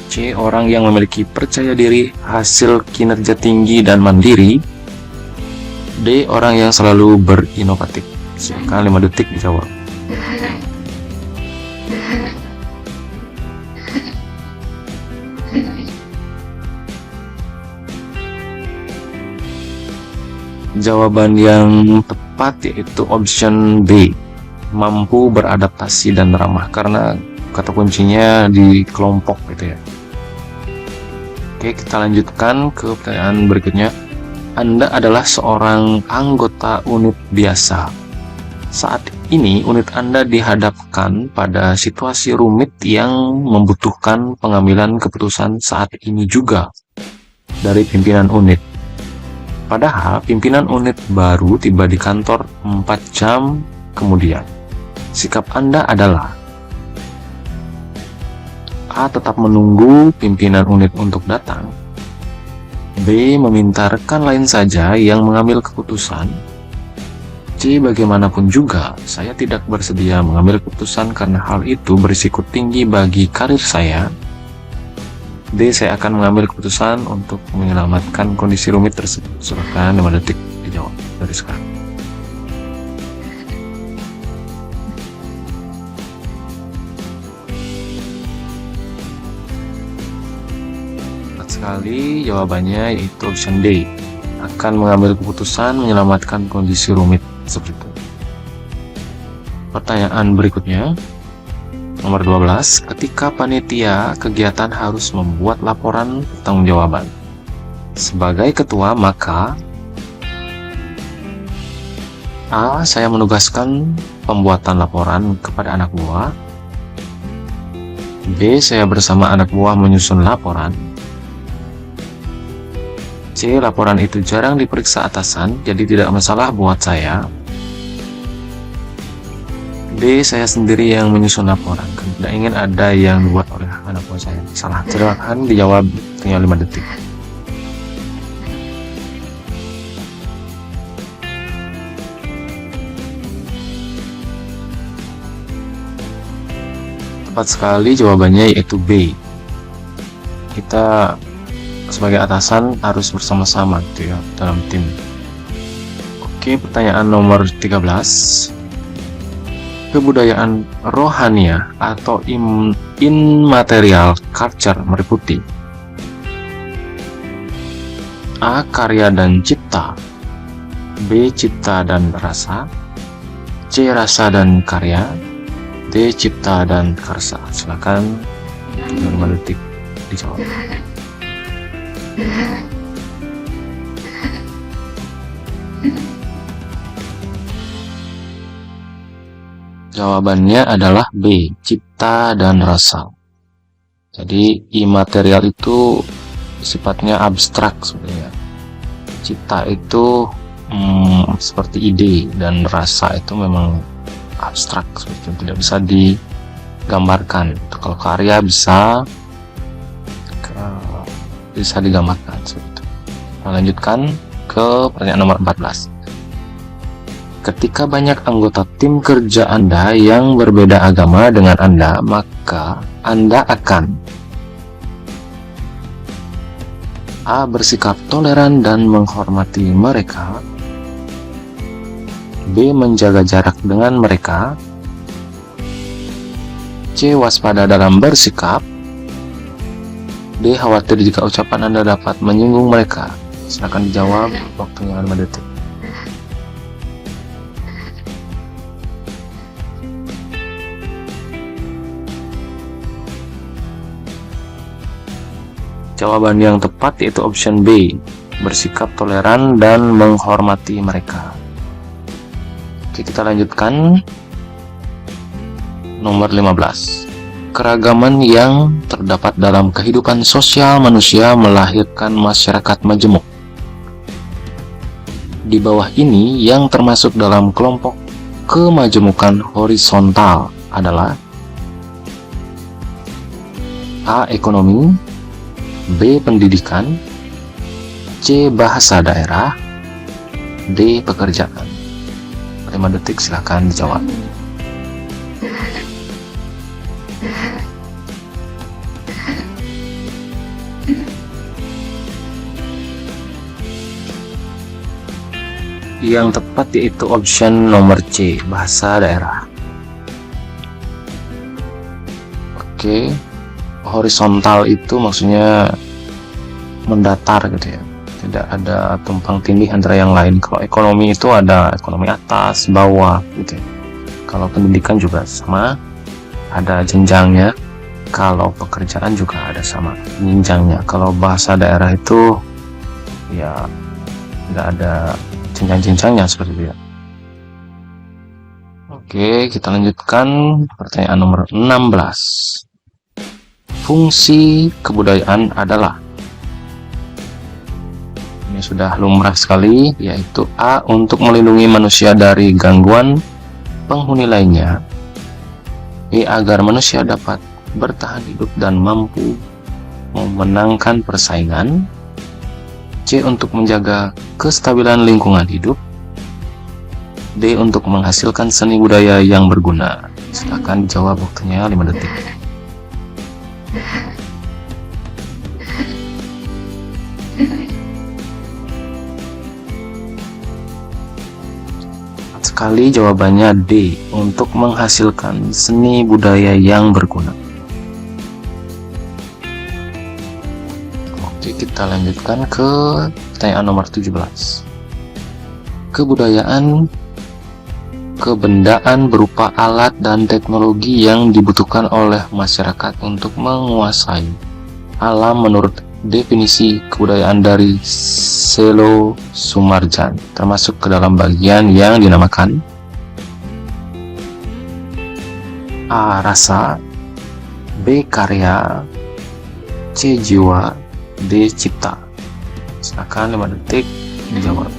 C. Orang yang memiliki percaya diri, hasil kinerja tinggi dan mandiri. D. Orang yang selalu berinovatif. Silakan 5 detik dijawab. Jawaban yang tepat yaitu option B, mampu beradaptasi dan ramah, karena kata kuncinya di kelompok gitu ya. Oke, kita lanjutkan ke pertanyaan berikutnya. Anda adalah seorang anggota unit biasa. Saat ini unit Anda dihadapkan pada situasi rumit yang membutuhkan pengambilan keputusan saat ini juga dari pimpinan unit. Padahal pimpinan unit baru tiba di kantor 4 jam kemudian. Sikap Anda adalah A. Tetap menunggu pimpinan unit untuk datang. B. Meminta rekan lain saja yang mengambil keputusan. C. Bagaimanapun juga, saya tidak bersedia mengambil keputusan karena hal itu berisiko tinggi bagi karir saya. D. Saya akan mengambil keputusan untuk menyelamatkan kondisi rumit tersebut. Silakan 5 detik dijawab dari sekarang. Sekali, jawabannya yaitu option D, akan mengambil keputusan menyelamatkan kondisi rumit seperti itu. Pertanyaan berikutnya nomor 12. Ketika panitia kegiatan harus membuat laporan pertanggungjawaban sebagai ketua, maka A. Saya menugaskan pembuatan laporan kepada anak buah. B. Saya bersama anak buah menyusun laporan. C. Laporan itu jarang diperiksa atasan, jadi tidak masalah buat saya. D. Saya sendiri yang menyusun laporan, tidak ingin ada yang dibuat oleh anak buah saya. Salah. Silakan dijawab, tinggal 5 detik. Tepat sekali, jawabannya yaitu B. Kita sebagai atasan harus bersama-sama gitu ya dalam tim. Oke, pertanyaan nomor 13. Kebudayaan rohania atau immaterial culture meliputi A. Karya dan cipta. B. Cipta dan rasa. C. Rasa dan karya. D. Cipta dan karsa. Silakan 5 detik dijawab. Jawabannya adalah B, cipta dan rasa. Jadi imaterial itu sifatnya abstrak sebenarnya. Cipta itu seperti ide, dan rasa itu memang abstrak, seperti itu, tidak bisa digambarkan. Kalau karya bisa digambarkan seperti itu. Kita lanjutkan ke pertanyaan nomor 14. Ketika banyak anggota tim kerja Anda yang berbeda agama dengan Anda, maka Anda akan A. bersikap toleran dan menghormati mereka, B. menjaga jarak dengan mereka, C. waspada dalam bersikap, D. khawatir jika ucapan Anda dapat menyinggung mereka. Silakan dijawab, waktunya 5 detik. Jawaban yang tepat yaitu option B, bersikap toleran dan menghormati mereka. Oke, kita lanjutkan. Nomor 15. Keragaman yang terdapat dalam kehidupan sosial manusia melahirkan masyarakat majemuk. Di bawah ini yang termasuk dalam kelompok kemajemukan horizontal adalah A. ekonomi, B. pendidikan, C. bahasa daerah, D. pekerjaan. 5 detik, silakan dijawab. Yang tepat yaitu option nomor C, bahasa daerah. Oke. Horizontal itu maksudnya mendatar gitu ya, tidak ada tumpang tindih antara yang lain. Kalau ekonomi itu ada ekonomi atas, bawah gitu ya. Kalau pendidikan juga sama, ada jenjangnya. Kalau pekerjaan juga ada sama jenjangnya. Kalau bahasa daerah itu ya tidak ada jenjang-jenjangnya seperti itu ya. Oke, kita lanjutkan pertanyaan nomor 16. Fungsi kebudayaan adalah, ini sudah lumrah sekali, yaitu A. untuk melindungi manusia dari gangguan penghuni lainnya, B. agar manusia dapat bertahan hidup dan mampu memenangkan persaingan, C. untuk menjaga kestabilan lingkungan hidup, D. untuk menghasilkan seni budaya yang berguna. Silakan jawab, waktunya 5 detik. Sekali jawabannya D, untuk menghasilkan seni budaya yang berguna. Oke, kita lanjutkan ke pertanyaan nomor 17. Kebudayaan kebendaan berupa alat dan teknologi yang dibutuhkan oleh masyarakat untuk menguasai alam menurut definisi kebudayaan dari Selo Sumarjan, termasuk ke dalam bagian yang dinamakan A. rasa, B. karya, C. jiwa, D. cipta. Silakan 5 detik dijawab.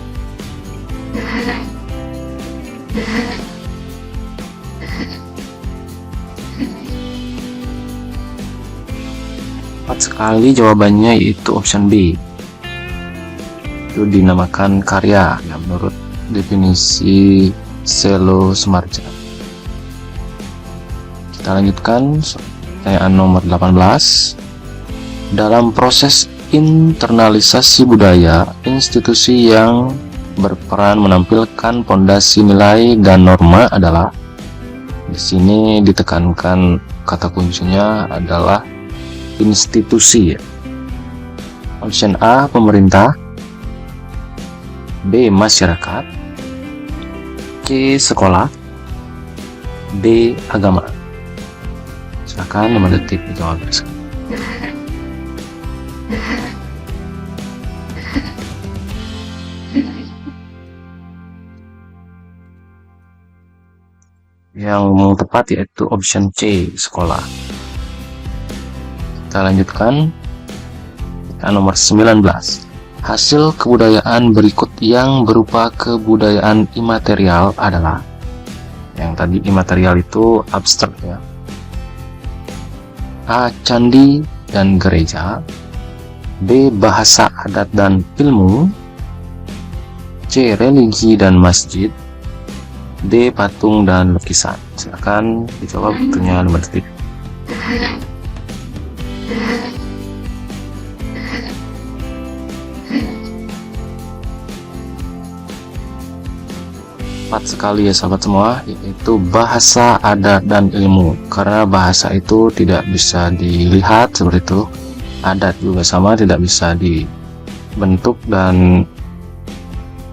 Tepat sekali jawabannya, yaitu option B. Itu dinamakan karya ya, menurut definisi Selo Sumarjan. Kita lanjutkan pertanyaan nomor 18. Dalam proses internalisasi budaya, institusi yang berperan menampilkan pondasi nilai dan norma adalah, di sini ditekankan kata kuncinya adalah institusi ya. Option A. pemerintah, B. masyarakat, C. sekolah, D. agama. Silakan 5 detik dijawab. Yang tepat yaitu option C, sekolah. Kita lanjutkan. Nomor 19. Hasil kebudayaan berikut yang berupa kebudayaan imaterial adalah, yang tadi imaterial itu abstrak ya. A. Candi dan gereja. B. Bahasa adat dan ilmu. C. Religi dan masjid. D. Patung dan lukisan. Silakan dijawab, waktunya 5 detik. Tepat sekali ya sahabat semua, yaitu bahasa, adat, dan ilmu. Karena bahasa itu tidak bisa dilihat seperti itu, adat juga sama, tidak bisa dibentuk dan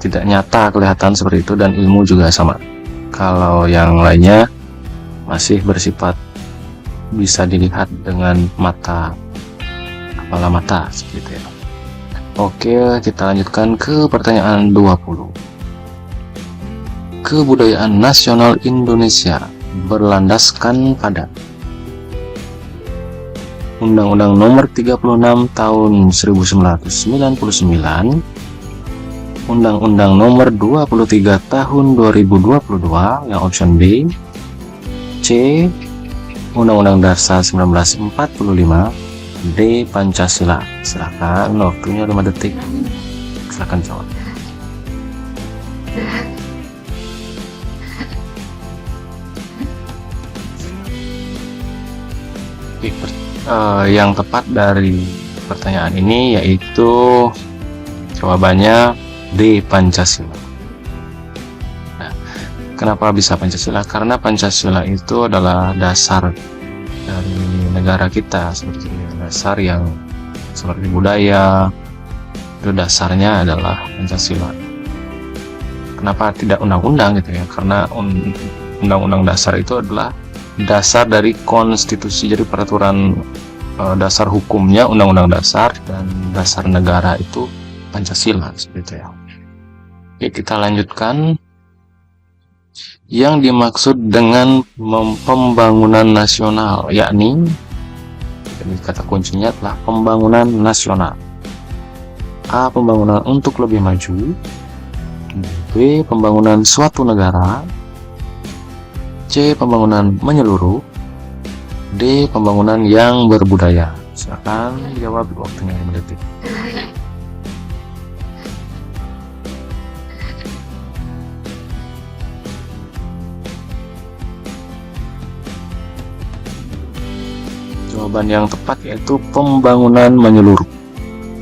tidak nyata kelihatan seperti itu, dan ilmu juga sama. Kalau yang lainnya masih bersifat bisa dilihat dengan mata, kepala mata seperti itu ya. Oke, kita lanjutkan ke pertanyaan 20. Kebudayaan nasional Indonesia berlandaskan pada Undang-Undang Nomor 36 Tahun 1999, Undang-Undang Nomor 23 Tahun 2022 yang option B, C. Undang-Undang Dasar 1945, D. Pancasila. Silakan, waktunya 5 detik. Silakan jawab. Yang tepat dari pertanyaan ini yaitu jawabannya D. Pancasila. Nah, kenapa bisa Pancasila? Karena Pancasila itu adalah dasar dari negara kita, seperti dasar yang seperti budaya, itu dasarnya adalah Pancasila. Kenapa tidak undang-undang gitu ya? Karena undang-undang dasar itu adalah dasar dari konstitusi, jadi peraturan dasar hukumnya undang-undang dasar, dan dasar negara itu Pancasila seperti itu ya. Oke, kita lanjutkan. Yang dimaksud dengan pembangunan nasional, yakni, jadi kata kuncinya adalah pembangunan nasional. A. Pembangunan untuk lebih maju. B. Pembangunan suatu negara. C. Pembangunan menyeluruh. D. Pembangunan yang berbudaya. Silakan jawab, waktunya 5 detik. Jawaban yang tepat yaitu pembangunan menyeluruh.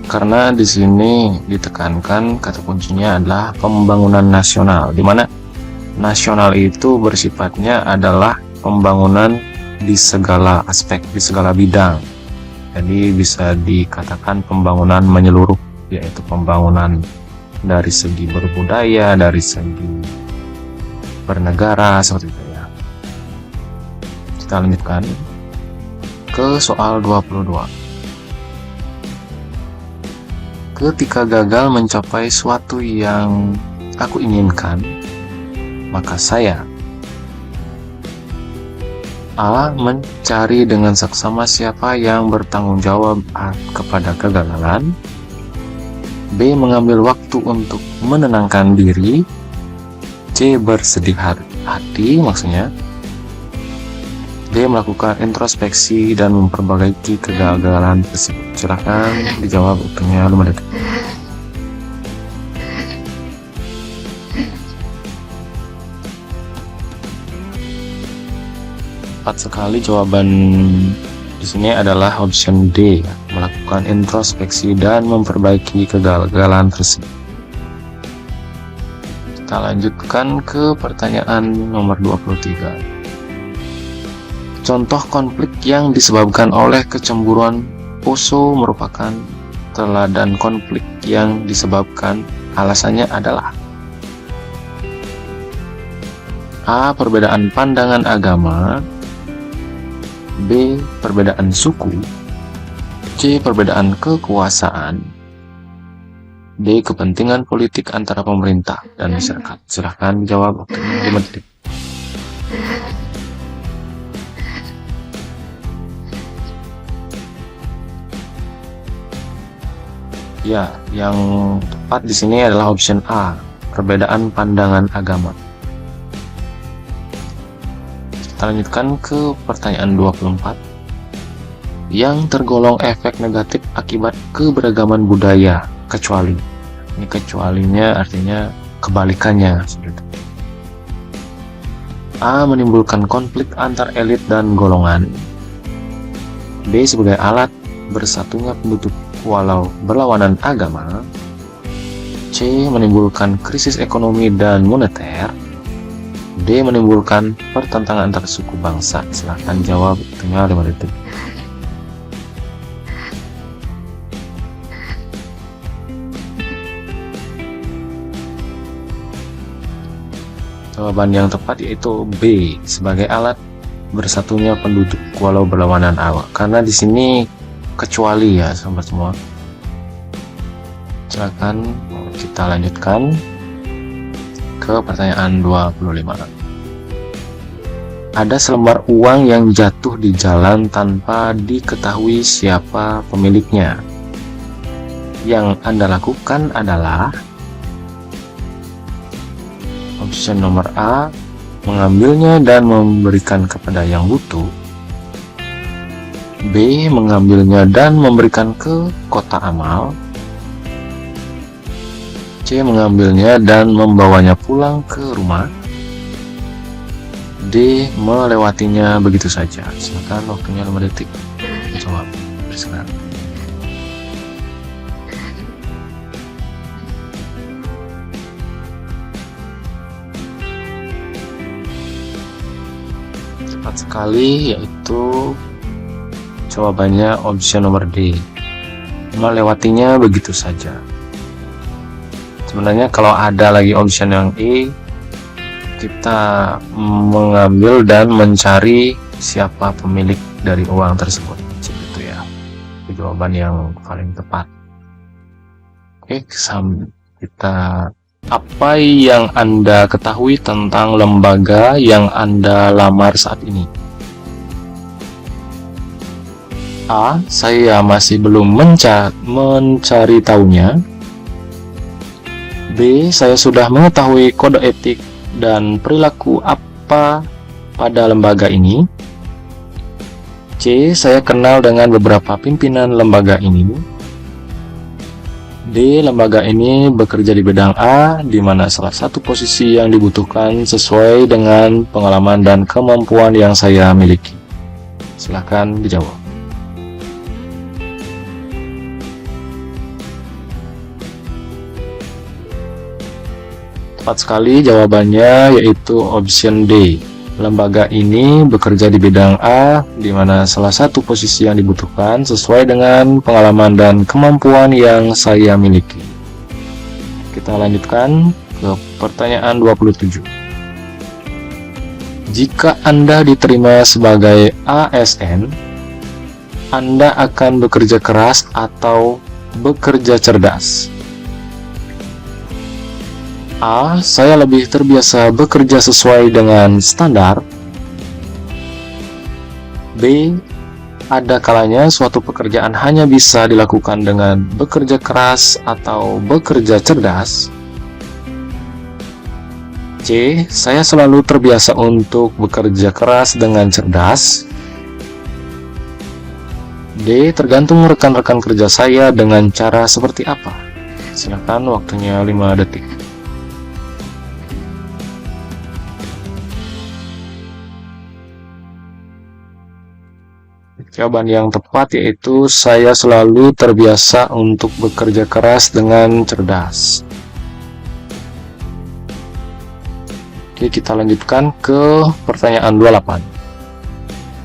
Karena di sini ditekankan kata kuncinya adalah pembangunan nasional, di mana nasional itu bersifatnya adalah pembangunan di segala aspek, di segala bidang. Jadi bisa dikatakan pembangunan menyeluruh, yaitu pembangunan dari segi berbudaya, dari segi bernegara, seperti itu ya. Kita lanjutkan ke soal 22. Ketika gagal mencapai suatu yang aku inginkan, maka saya A. Mencari dengan seksama siapa yang bertanggung jawab kepada kegagalan. B. Mengambil waktu untuk menenangkan diri. C. Bersedih hati maksudnya. D. Melakukan introspeksi dan memperbaiki kegagalan tersebut. Silakan dijawab, waktunya 5 detik. Tepat sekali, jawaban di sini adalah option D, melakukan introspeksi dan memperbaiki kegagalan tersebut. Kita lanjutkan ke pertanyaan nomor 23. Contoh konflik yang disebabkan oleh kecemburuan Poso merupakan teladan konflik yang disebabkan alasannya adalah A. Perbedaan pandangan agama. B. Perbedaan suku. C. Perbedaan kekuasaan. D. Kepentingan politik antara pemerintah dan masyarakat. Silahkan jawab, waktunya 5 detik. Ya, yang tepat di sini adalah option A, perbedaan pandangan agama. Kita lanjutkan ke pertanyaan 24. Yang tergolong efek negatif akibat keberagaman budaya, kecuali. Ini kecualinya artinya kebalikannya. A. Menimbulkan konflik antar elit dan golongan. B. Sebagai alat bersatunya penduduk walau berlawanan agama. C. Menimbulkan krisis ekonomi dan moneter. D. Menimbulkan pertentangan antar suku bangsa. Silahkan jawab, tinggal 5 detik. Jawaban yang tepat yaitu B, sebagai alat bersatunya penduduk walau berlawanan agama. Karena di sini kecuali ya sahabat semua. Silakan kita lanjutkan ke pertanyaan 25. Ada selembar uang yang jatuh di jalan tanpa diketahui siapa pemiliknya. Yang Anda lakukan adalah option nomor A, mengambilnya dan memberikan kepada yang butuh. B. Mengambilnya dan memberikan ke kotak amal. C. Mengambilnya dan membawanya pulang ke rumah. D. Melewatinya begitu saja. Silakan, waktunya 5 detik. Jawab, bersilakan. Tepat sekali, yaitu jawabannya option nomor D, melewatinya begitu saja. Sebenarnya kalau ada lagi option yang E, kita mengambil dan mencari siapa pemilik dari uang tersebut, seperti ya. Itu jawaban yang paling tepat. Oke, kita, apa yang Anda ketahui tentang lembaga yang Anda lamar saat ini? A. Saya masih belum mencari tahunya. B. Saya sudah mengetahui kode etik dan perilaku apa pada lembaga ini. C. Saya kenal dengan beberapa pimpinan lembaga ini. D. Lembaga ini bekerja di bidang A, di mana salah satu posisi yang dibutuhkan sesuai dengan pengalaman dan kemampuan yang saya miliki. Silakan dijawab. Tepat sekali, jawabannya yaitu option D. Lembaga ini bekerja di bidang A, di mana salah satu posisi yang dibutuhkan sesuai dengan pengalaman dan kemampuan yang saya miliki. Kita lanjutkan ke pertanyaan 27. Jika Anda diterima sebagai ASN, Anda akan bekerja keras atau bekerja cerdas? A. Saya lebih terbiasa bekerja sesuai dengan standar. B. Ada kalanya suatu pekerjaan hanya bisa dilakukan dengan bekerja keras atau bekerja cerdas. C. Saya selalu terbiasa untuk bekerja keras dengan cerdas. D. Tergantung rekan-rekan kerja saya dengan cara seperti apa. Silakan, waktunya 5 detik. Jawaban yang tepat yaitu saya selalu terbiasa untuk bekerja keras dengan cerdas. Oke, kita lanjutkan ke pertanyaan 28.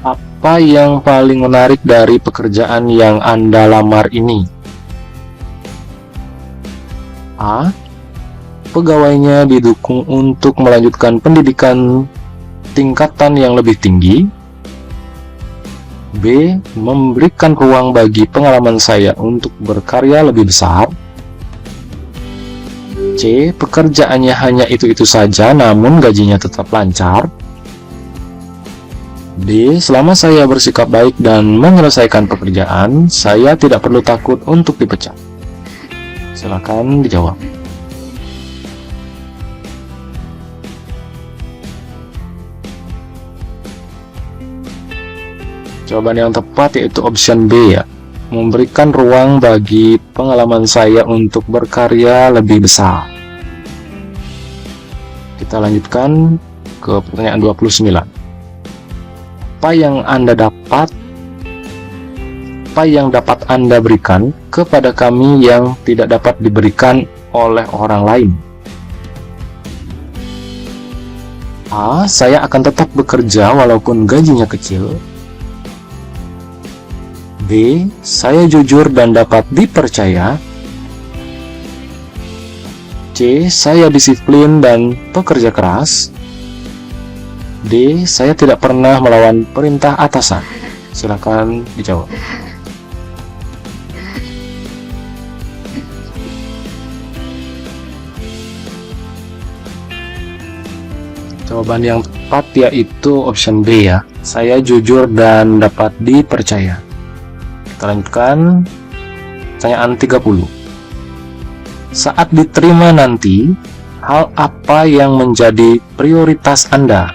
Apa yang paling menarik dari pekerjaan yang Anda lamar ini? A. Pegawainya didukung untuk melanjutkan pendidikan tingkatan yang lebih tinggi. B. Memberikan ruang bagi pengalaman saya untuk berkarya lebih besar. C. Pekerjaannya hanya itu-itu saja namun gajinya tetap lancar. D. Selama saya bersikap baik dan menyelesaikan pekerjaan, saya tidak perlu takut untuk dipecat. Silakan dijawab. Jawaban yang tepat yaitu option B ya. Memberikan ruang bagi pengalaman saya untuk berkarya lebih besar. Kita lanjutkan ke pertanyaan 29. Apa yang dapat Anda berikan kepada kami yang tidak dapat diberikan oleh orang lain? A. Saya akan tetap bekerja walaupun gajinya kecil. B. Saya jujur dan dapat dipercaya. C. Saya disiplin dan pekerja keras. D. Saya tidak pernah melawan perintah atasan. Silakan dijawab. Jawaban yang tepat yaitu option B ya. Saya jujur dan dapat dipercaya. Kita lanjutkan pertanyaan 30. Saat diterima nanti, hal apa yang menjadi prioritas Anda?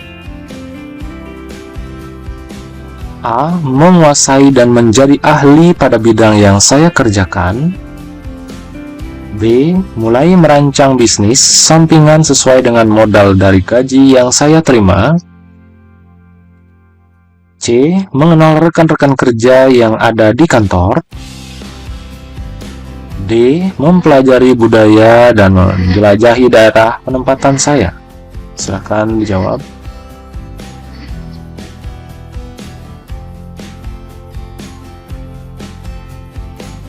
A. Menguasai dan menjadi ahli pada bidang yang saya kerjakan. B. Mulai merancang bisnis sampingan sesuai dengan modal dari gaji yang saya terima. C. Mengenal rekan-rekan kerja yang ada di kantor. D. Mempelajari budaya dan menjelajahi daerah penempatan saya. Silakan dijawab.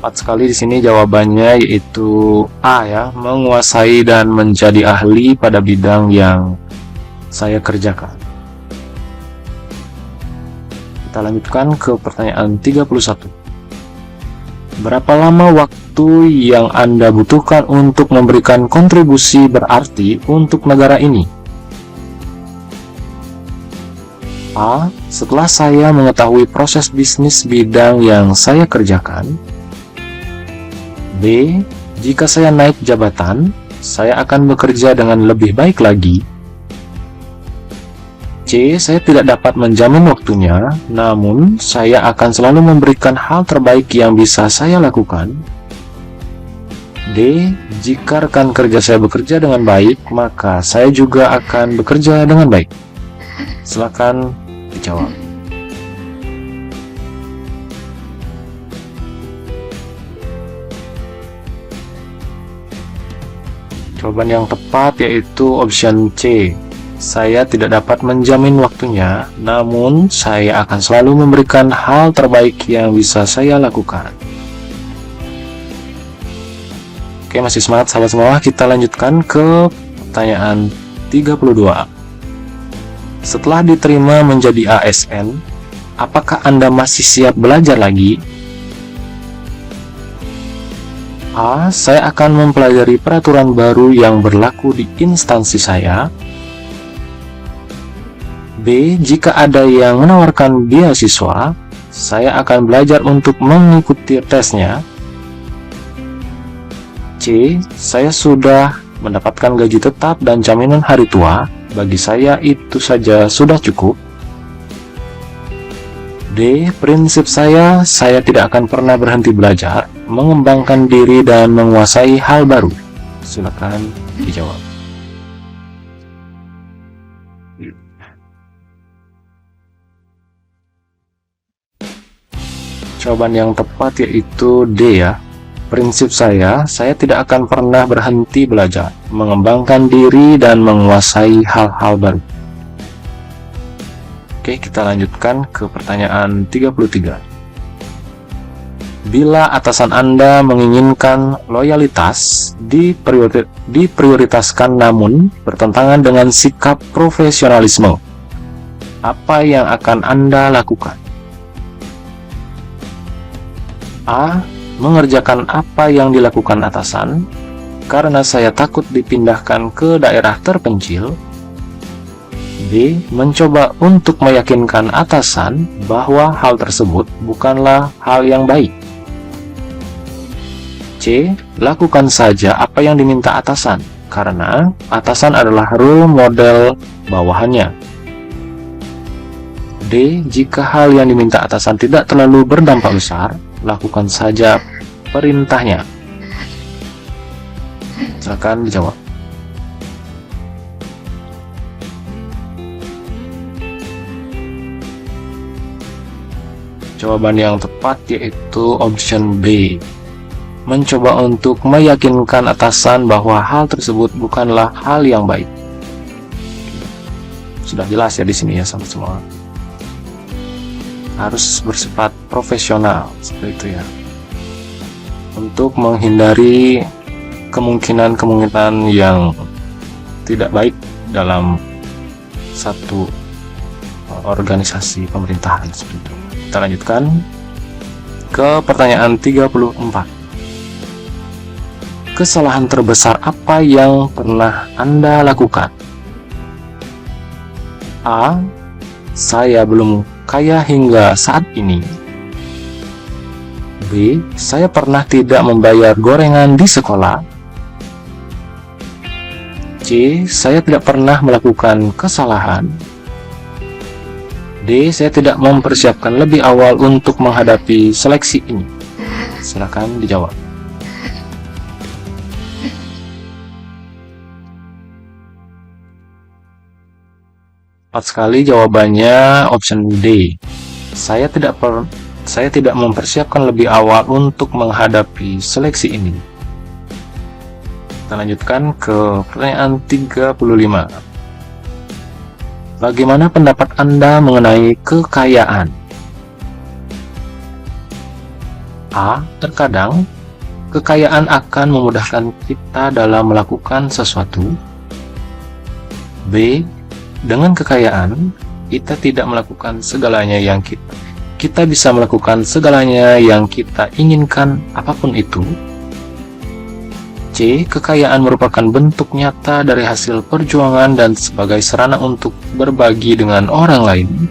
Tepat sekali di sini jawabannya yaitu A ya, menguasai dan menjadi ahli pada bidang yang saya kerjakan. Kita lanjutkan ke pertanyaan 31. Berapa lama waktu yang Anda butuhkan untuk memberikan kontribusi berarti untuk negara ini? A. Setelah saya mengetahui proses bisnis bidang yang saya kerjakan. B. Jika saya naik jabatan, saya akan bekerja dengan lebih baik lagi. C. Saya tidak dapat menjamin waktunya, namun saya akan selalu memberikan hal terbaik yang bisa saya lakukan. D. Jika rekan kerja saya bekerja dengan baik, maka saya juga akan bekerja dengan baik. Silakan dijawab. Jawaban yang tepat yaitu option C. Saya tidak dapat menjamin waktunya, namun saya akan selalu memberikan hal terbaik yang bisa saya lakukan. Oke, masih semangat sahabat semua. Kita lanjutkan ke pertanyaan 32. Setelah diterima menjadi ASN, apakah Anda masih siap belajar lagi? A. Saya akan mempelajari peraturan baru yang berlaku di instansi saya. B. Jika ada yang menawarkan beasiswa, saya akan belajar untuk mengikuti tesnya. C. Saya sudah mendapatkan gaji tetap dan jaminan hari tua. Bagi saya itu saja sudah cukup. D. Prinsip saya tidak akan pernah berhenti belajar, mengembangkan diri dan menguasai hal baru. Silakan dijawab. Jawaban yang tepat yaitu D ya. Prinsip saya tidak akan pernah berhenti belajar, mengembangkan diri dan menguasai hal-hal baru. Oke, kita lanjutkan ke pertanyaan 33. Bila atasan Anda menginginkan loyalitas diprioritaskan namun bertentangan dengan sikap profesionalisme, apa yang akan Anda lakukan? A. Mengerjakan apa yang dilakukan atasan karena saya takut dipindahkan ke daerah terpencil. B. Mencoba untuk meyakinkan atasan bahwa hal tersebut bukanlah hal yang baik. C. Lakukan saja apa yang diminta atasan, karena atasan adalah role model bawahannya. D. Jika hal yang diminta atasan tidak terlalu berdampak besar, lakukan saja perintahnya. Silakan dijawab. Jawaban yang tepat yaitu option B. Mencoba untuk meyakinkan atasan bahwa hal tersebut bukanlah hal yang baik. Sudah jelas ya di sini ya sama semua. Harus bersifat profesional seperti itu ya. Untuk menghindari kemungkinan-kemungkinan yang tidak baik dalam satu organisasi pemerintahan seperti itu. Kita lanjutkan ke pertanyaan 34. Kesalahan terbesar apa yang pernah Anda lakukan? A. Saya belum kaya hingga saat ini. B. Saya pernah tidak membayar gorengan di sekolah. C. Saya tidak pernah melakukan kesalahan. D. Saya tidak mempersiapkan lebih awal untuk menghadapi seleksi ini. Silakan dijawab. Tepat sekali jawabannya option D. Saya tidak mempersiapkan lebih awal untuk menghadapi seleksi ini. Kita lanjutkan ke pertanyaan 35. Bagaimana pendapat Anda mengenai kekayaan? A. Terkadang, kekayaan akan memudahkan kita dalam melakukan sesuatu. B. Dengan kekayaan, kita tidak melakukan segalanya yang kita bisa melakukan segalanya yang kita inginkan, apapun itu. C. Kekayaan merupakan bentuk nyata dari hasil perjuangan dan sebagai sarana untuk berbagi dengan orang lain.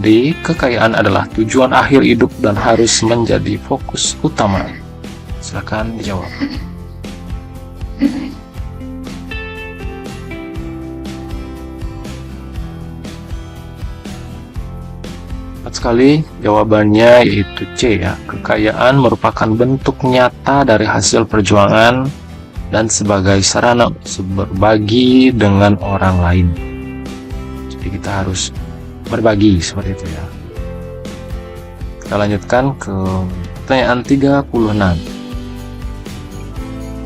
D. Kekayaan adalah tujuan akhir hidup dan harus menjadi fokus utama. Silakan dijawab. Tepat sekali jawabannya yaitu C ya. Kekayaan merupakan bentuk nyata dari hasil perjuangan dan sebagai sarana berbagi dengan orang lain. Jadi kita harus berbagi seperti itu ya. Kita lanjutkan ke pertanyaan 36.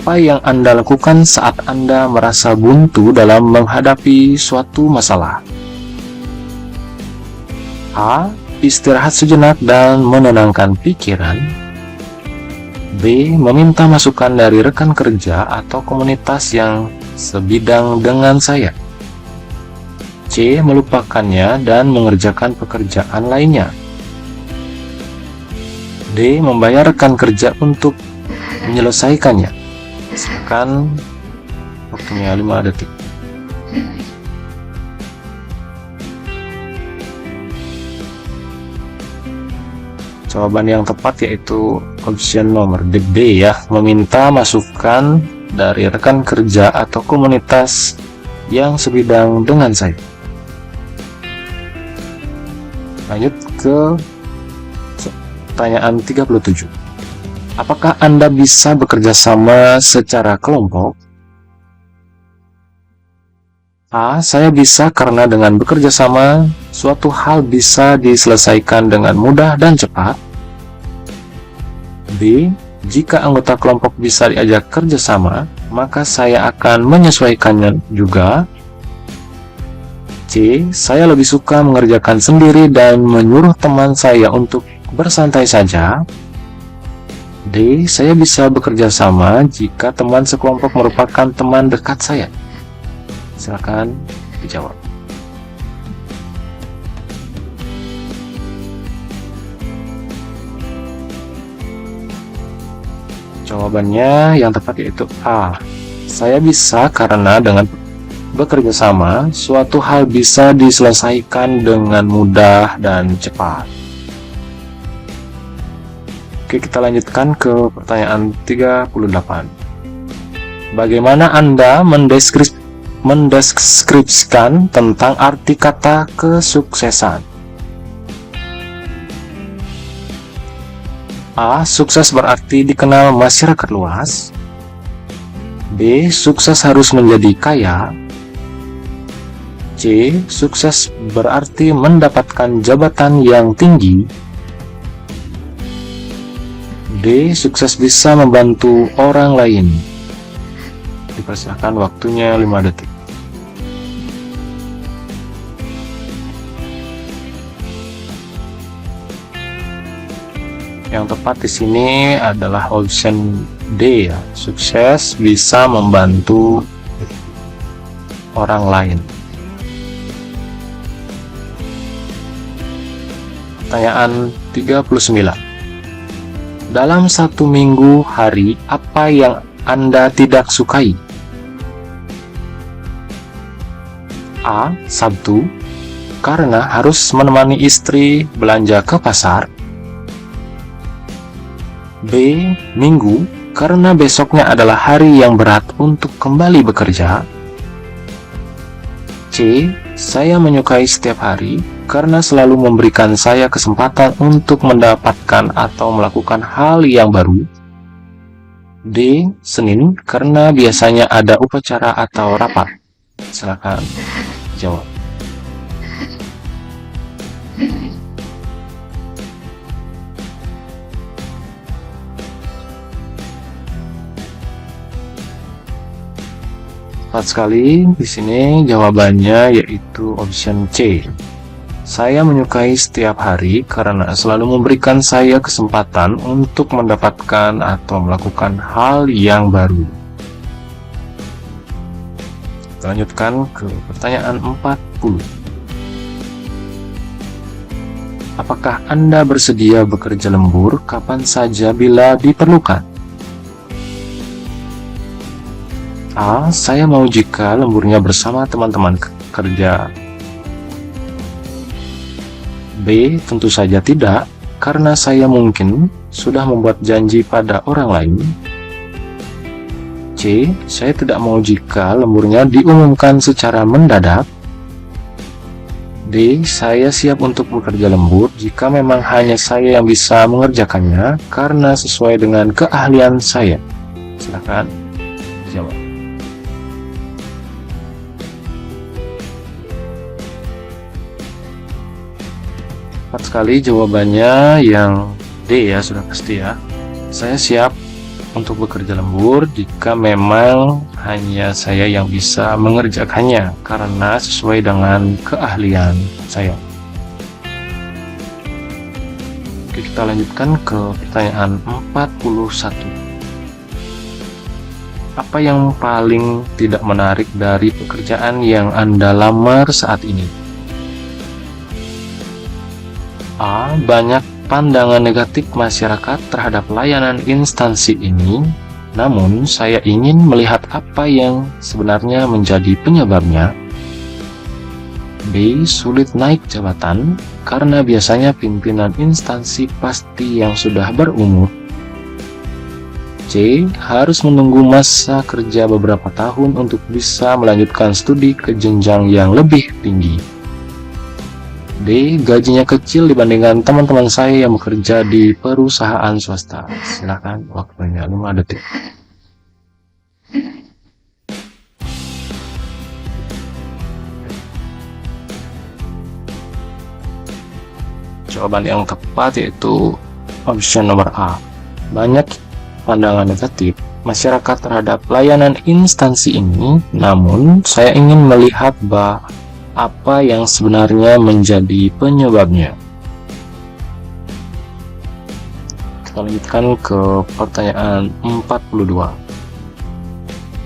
Apa yang Anda lakukan saat Anda merasa buntu dalam menghadapi suatu masalah? A. Istirahat sejenak dan menenangkan pikiran. B. Meminta masukan dari rekan kerja atau komunitas yang sebidang dengan saya. C. Melupakannya dan mengerjakan pekerjaan lainnya. D. Membayar rekan kerja untuk menyelesaikannya. Silakan, waktunya 5 detik. Jawaban yang tepat yaitu option nomor D ya, meminta masukan dari rekan kerja atau komunitas yang sebidang dengan saya. Lanjut ke pertanyaan 37. Apakah Anda bisa bekerja sama secara kelompok? A. Saya bisa karena dengan bekerja sama, suatu hal bisa diselesaikan dengan mudah dan cepat. B. Jika anggota kelompok bisa diajak kerjasama, maka saya akan menyesuaikannya juga. C. Saya lebih suka mengerjakan sendiri dan menyuruh teman saya untuk bersantai saja. D. Saya bisa bekerja sama jika teman sekelompok merupakan teman dekat saya. Silakan dijawab. Jawabannya yang tepat yaitu A. Saya bisa karena dengan bekerja sama, suatu hal bisa diselesaikan dengan mudah dan cepat. Oke, kita lanjutkan ke pertanyaan 38. Bagaimana Anda mendeskripsikan tentang arti kata kesuksesan? A. Sukses berarti dikenal masyarakat luas. B. Sukses harus menjadi kaya. C. Sukses berarti mendapatkan jabatan yang tinggi. D. Sukses bisa membantu orang lain. Dipersilakan waktunya 5 detik. Yang tepat di sini adalah option D ya. Sukses bisa membantu orang lain. Pertanyaan 39. Dalam satu minggu hari, apa yang Anda tidak sukai? A. Sabtu, karena harus menemani istri belanja ke pasar. B. Minggu, karena besoknya adalah hari yang berat untuk kembali bekerja. C. Saya menyukai setiap hari, karena selalu memberikan saya kesempatan untuk mendapatkan atau melakukan hal yang baru. D. Senin, karena biasanya ada upacara atau rapat. Silakan jawab. Tepat sekali, di sini jawabannya yaitu option C. Saya menyukai setiap hari karena selalu memberikan saya kesempatan untuk mendapatkan atau melakukan hal yang baru. Kita lanjutkan ke pertanyaan 40. Apakah Anda bersedia bekerja lembur kapan saja bila diperlukan? A. Saya mau jika lemburnya bersama teman-teman kerja. B. Tentu saja tidak, karena saya mungkin sudah membuat janji pada orang lain. C. Saya tidak mau jika lemburnya diumumkan secara mendadak. D. Saya siap untuk bekerja lembur jika memang hanya saya yang bisa mengerjakannya karena sesuai dengan keahlian saya. Silakan jawab. Tepat sekali jawabannya yang D ya, sudah pasti ya. Saya siap untuk bekerja lembur jika memang hanya saya yang bisa mengerjakannya karena sesuai dengan keahlian saya. Oke, kita lanjutkan ke pertanyaan 41. Apa yang paling tidak menarik dari pekerjaan yang Anda lamar saat ini? A. Banyak pandangan negatif masyarakat terhadap layanan instansi ini, namun saya ingin melihat apa yang sebenarnya menjadi penyebabnya. B. Sulit naik jabatan, karena biasanya pimpinan instansi pasti yang sudah berumur. C. Harus menunggu masa kerja beberapa tahun untuk bisa melanjutkan studi ke jenjang yang lebih tinggi. D. Gajinya kecil dibandingkan teman-teman saya yang bekerja di perusahaan swasta. Silakan waktunya 5 detik. Jawaban yang tepat yaitu option nomor A. Banyak pandangan negatif masyarakat terhadap layanan instansi ini, namun saya ingin melihat apa yang sebenarnya menjadi penyebabnya. Kita lanjutkan ke pertanyaan 42.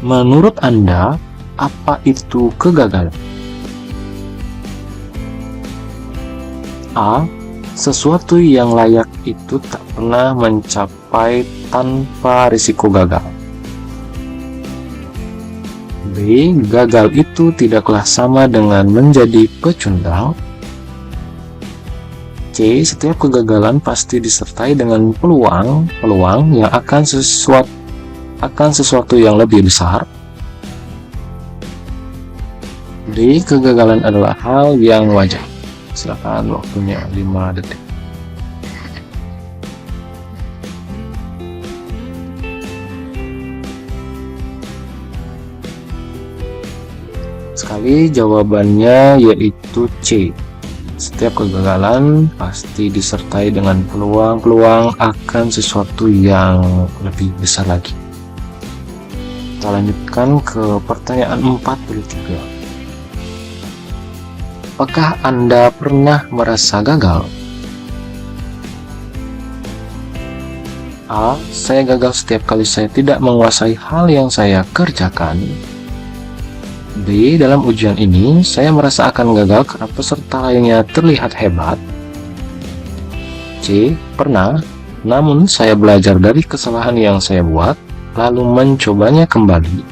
Menurut Anda, apa itu kegagalan? A. Sesuatu yang layak itu tak pernah mencapai tanpa risiko gagal. B. Gagal itu tidaklah sama dengan menjadi pecundang. C. Setiap kegagalan pasti disertai dengan peluang yang akan sesuatu yang lebih besar. D. Kegagalan adalah hal yang wajar. Silakan, waktunya 5 detik. Sekali jawabannya yaitu C. Setiap kegagalan pasti disertai dengan peluang akan sesuatu yang lebih besar lagi. Kita lanjutkan ke pertanyaan 43. Apakah Anda pernah merasa gagal? A. Saya gagal setiap kali saya tidak menguasai hal yang saya kerjakan. B. Dalam ujian ini, saya merasa akan gagal karena peserta lainnya terlihat hebat. C. Pernah, namun saya belajar dari kesalahan yang saya buat, lalu mencobanya kembali.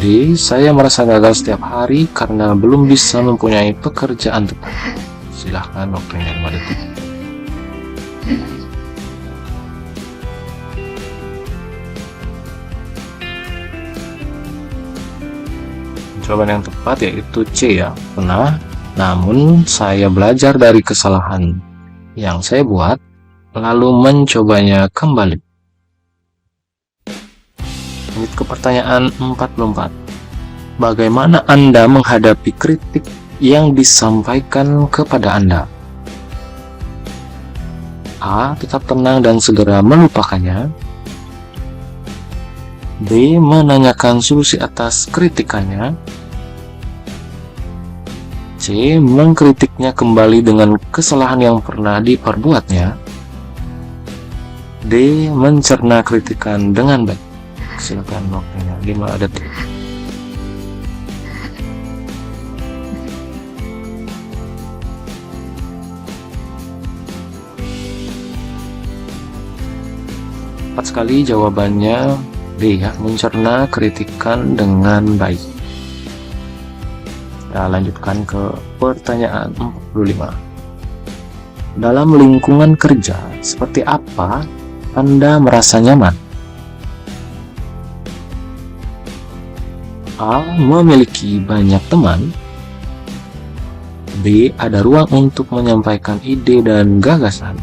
D. Saya merasa gagal setiap hari karena belum bisa mempunyai pekerjaan tetap. Silahkan, waktunya 5 detik. Jawaban yang tepat yaitu C ya, pernah, namun saya belajar dari kesalahan yang saya buat, lalu mencobanya kembali. Lanjut ke pertanyaan 44. Bagaimana Anda menghadapi kritik yang disampaikan kepada Anda? A. Tetap tenang dan segera melupakannya. B. Menanyakan solusi atas kritikannya. C. Mengkritiknya kembali dengan kesalahan yang pernah diperbuatnya. D. Mencerna kritikan dengan baik. Silakan, waktunya 5 detik. Tepat sekali jawabannya D ya, mencerna kritikan dengan baik. Kita lanjutkan ke pertanyaan 45. Dalam lingkungan kerja, seperti apa Anda merasa nyaman? A. Memiliki banyak teman. B. Ada ruang untuk menyampaikan ide dan gagasan.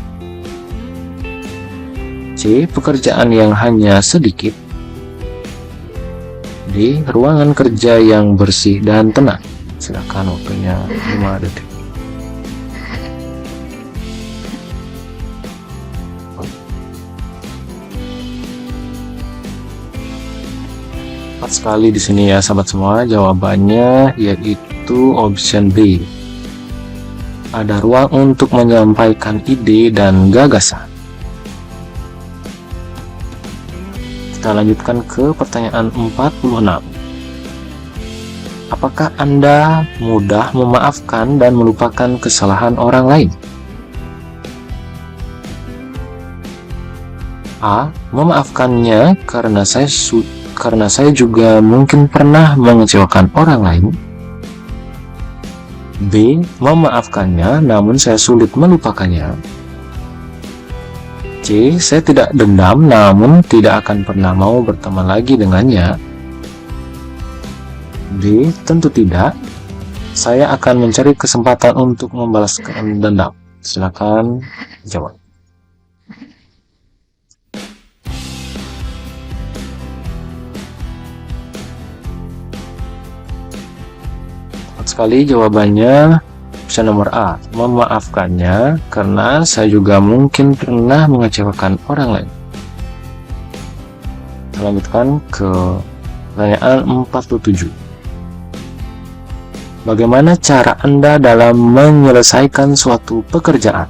C. Pekerjaan yang hanya sedikit. D. Ruangan kerja yang bersih dan tenang. Silakan, waktunya 5 detik. Tepat sekali di sini ya sahabat semua, jawabannya yaitu option B. Ada ruang untuk menyampaikan ide dan gagasan. Kita lanjutkan ke pertanyaan 46. Apakah Anda mudah memaafkan dan melupakan kesalahan orang lain? A. Memaafkannya karena saya juga mungkin pernah mengecewakan orang lain. B. Memaafkannya namun saya sulit melupakannya. C. Saya tidak dendam namun tidak akan pernah mau berteman lagi dengannya. D. Tentu tidak. Saya akan mencari kesempatan untuk membalaskan dendam. Silakan jawab. Tepat sekali jawabannya opsi nomor A. Memaafkannya karena saya juga mungkin pernah mengecewakan orang lain. Kita lanjutkan ke pertanyaan 47. Bagaimana cara Anda dalam menyelesaikan suatu pekerjaan?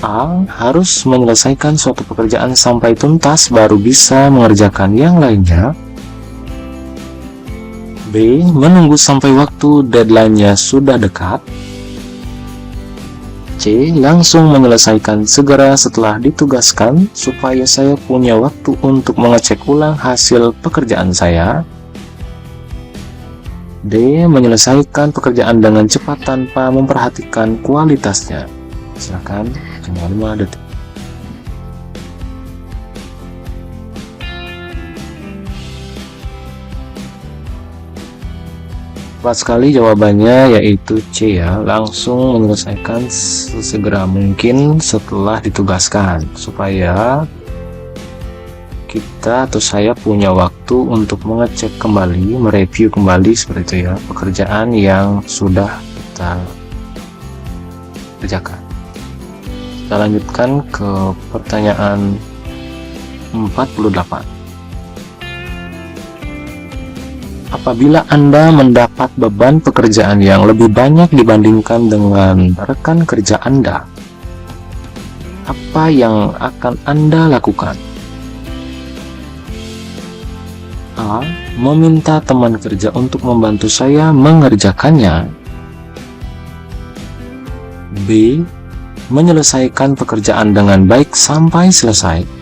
A. Harus menyelesaikan suatu pekerjaan sampai tuntas baru bisa mengerjakan yang lainnya. B. Menunggu sampai waktu deadline-nya sudah dekat. C. Langsung menyelesaikan segera setelah ditugaskan supaya saya punya waktu untuk mengecek ulang hasil pekerjaan saya. D. Menyelesaikan pekerjaan dengan cepat tanpa memperhatikan kualitasnya. Silakan, tinggal 5 detik. Tepat sekali jawabannya, yaitu C ya, langsung menyelesaikan sesegera mungkin setelah ditugaskan, supaya kita atau saya punya waktu untuk mengecek kembali, mereview kembali seperti itu ya, pekerjaan yang sudah kita kerjakan. Kita lanjutkan ke pertanyaan 48. Apabila Anda mendapat beban pekerjaan yang lebih banyak dibandingkan dengan rekan kerja Anda, apa yang akan Anda lakukan? A. Meminta teman kerja untuk membantu saya mengerjakannya. B. Menyelesaikan pekerjaan dengan baik sampai selesai.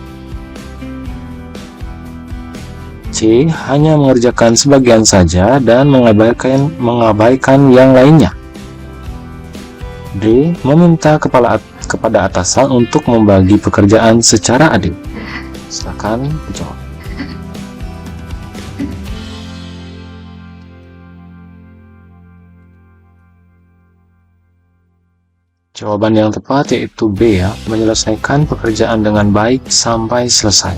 C. Hanya mengerjakan sebagian saja dan mengabaikan yang lainnya. D. Meminta kepada atasan untuk membagi pekerjaan secara adil. Silakan menjawab. Jawaban yang tepat yaitu B ya, menyelesaikan pekerjaan dengan baik sampai selesai.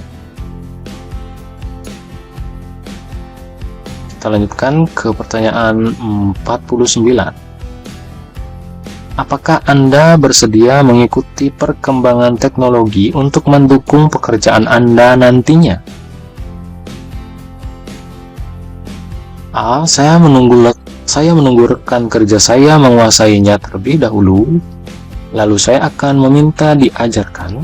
Kita lanjutkan ke pertanyaan 49. Apakah Anda bersedia mengikuti perkembangan teknologi untuk mendukung pekerjaan Anda nantinya? A. Saya menunggu rekan kerja saya menguasainya terlebih dahulu, lalu saya akan meminta diajarkan.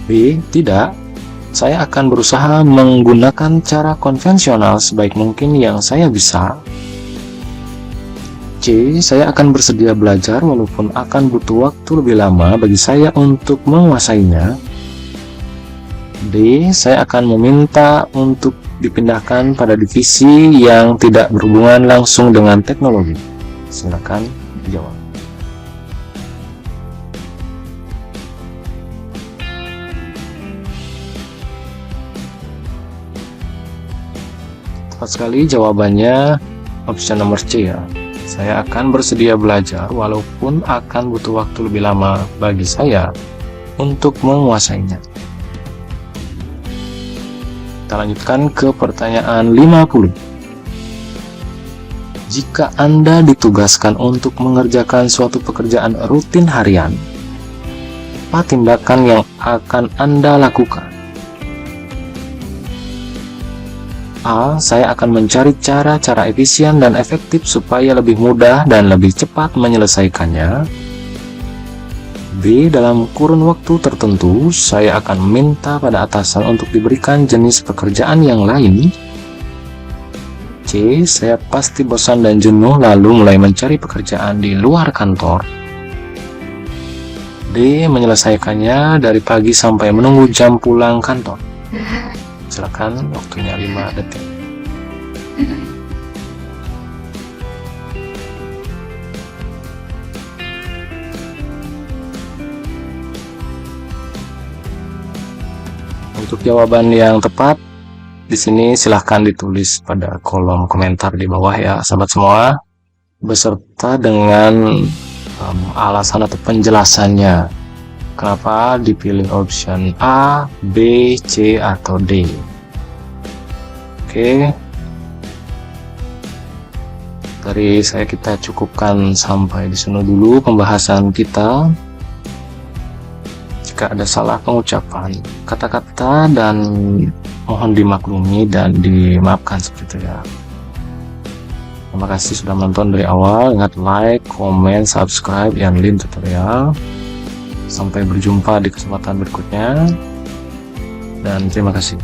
B. Tidak. Saya akan berusaha menggunakan cara konvensional sebaik mungkin yang saya bisa. C. Saya akan bersedia belajar walaupun akan butuh waktu lebih lama bagi saya untuk menguasainya. D. Saya akan meminta untuk dipindahkan pada divisi yang tidak berhubungan langsung dengan teknologi. Silakan jawab. Tepat sekali jawabannya option nomor C ya. Saya akan bersedia belajar walaupun akan butuh waktu lebih lama bagi saya untuk menguasainya. Kita lanjutkan ke pertanyaan 50. Jika Anda ditugaskan untuk mengerjakan suatu pekerjaan rutin harian, apa tindakan yang akan Anda lakukan? A. Saya akan mencari cara-cara efisien dan efektif supaya lebih mudah dan lebih cepat menyelesaikannya. B. Dalam kurun waktu tertentu, saya akan meminta pada atasan untuk diberikan jenis pekerjaan yang lain. C. Saya pasti bosan dan jenuh lalu mulai mencari pekerjaan di luar kantor. D. Menyelesaikannya dari pagi sampai menunggu jam pulang kantor. Silakan, waktunya 5 detik. Untuk jawaban yang tepat di sini silahkan ditulis pada kolom komentar di bawah ya, sahabat semua, beserta dengan alasan atau penjelasannya. Kenapa dipilih option A, B, C, atau D? Oke. Dari saya kita cukupkan sampai di sini dulu pembahasan kita. Jika ada salah pengucapan kata-kata dan mohon dimaklumi dan dimaafkan seperti itu ya. Terima kasih sudah menonton dari awal. Ingat like, comment, subscribe, dan link tutorial. Sampai berjumpa di kesempatan berikutnya, dan terima kasih.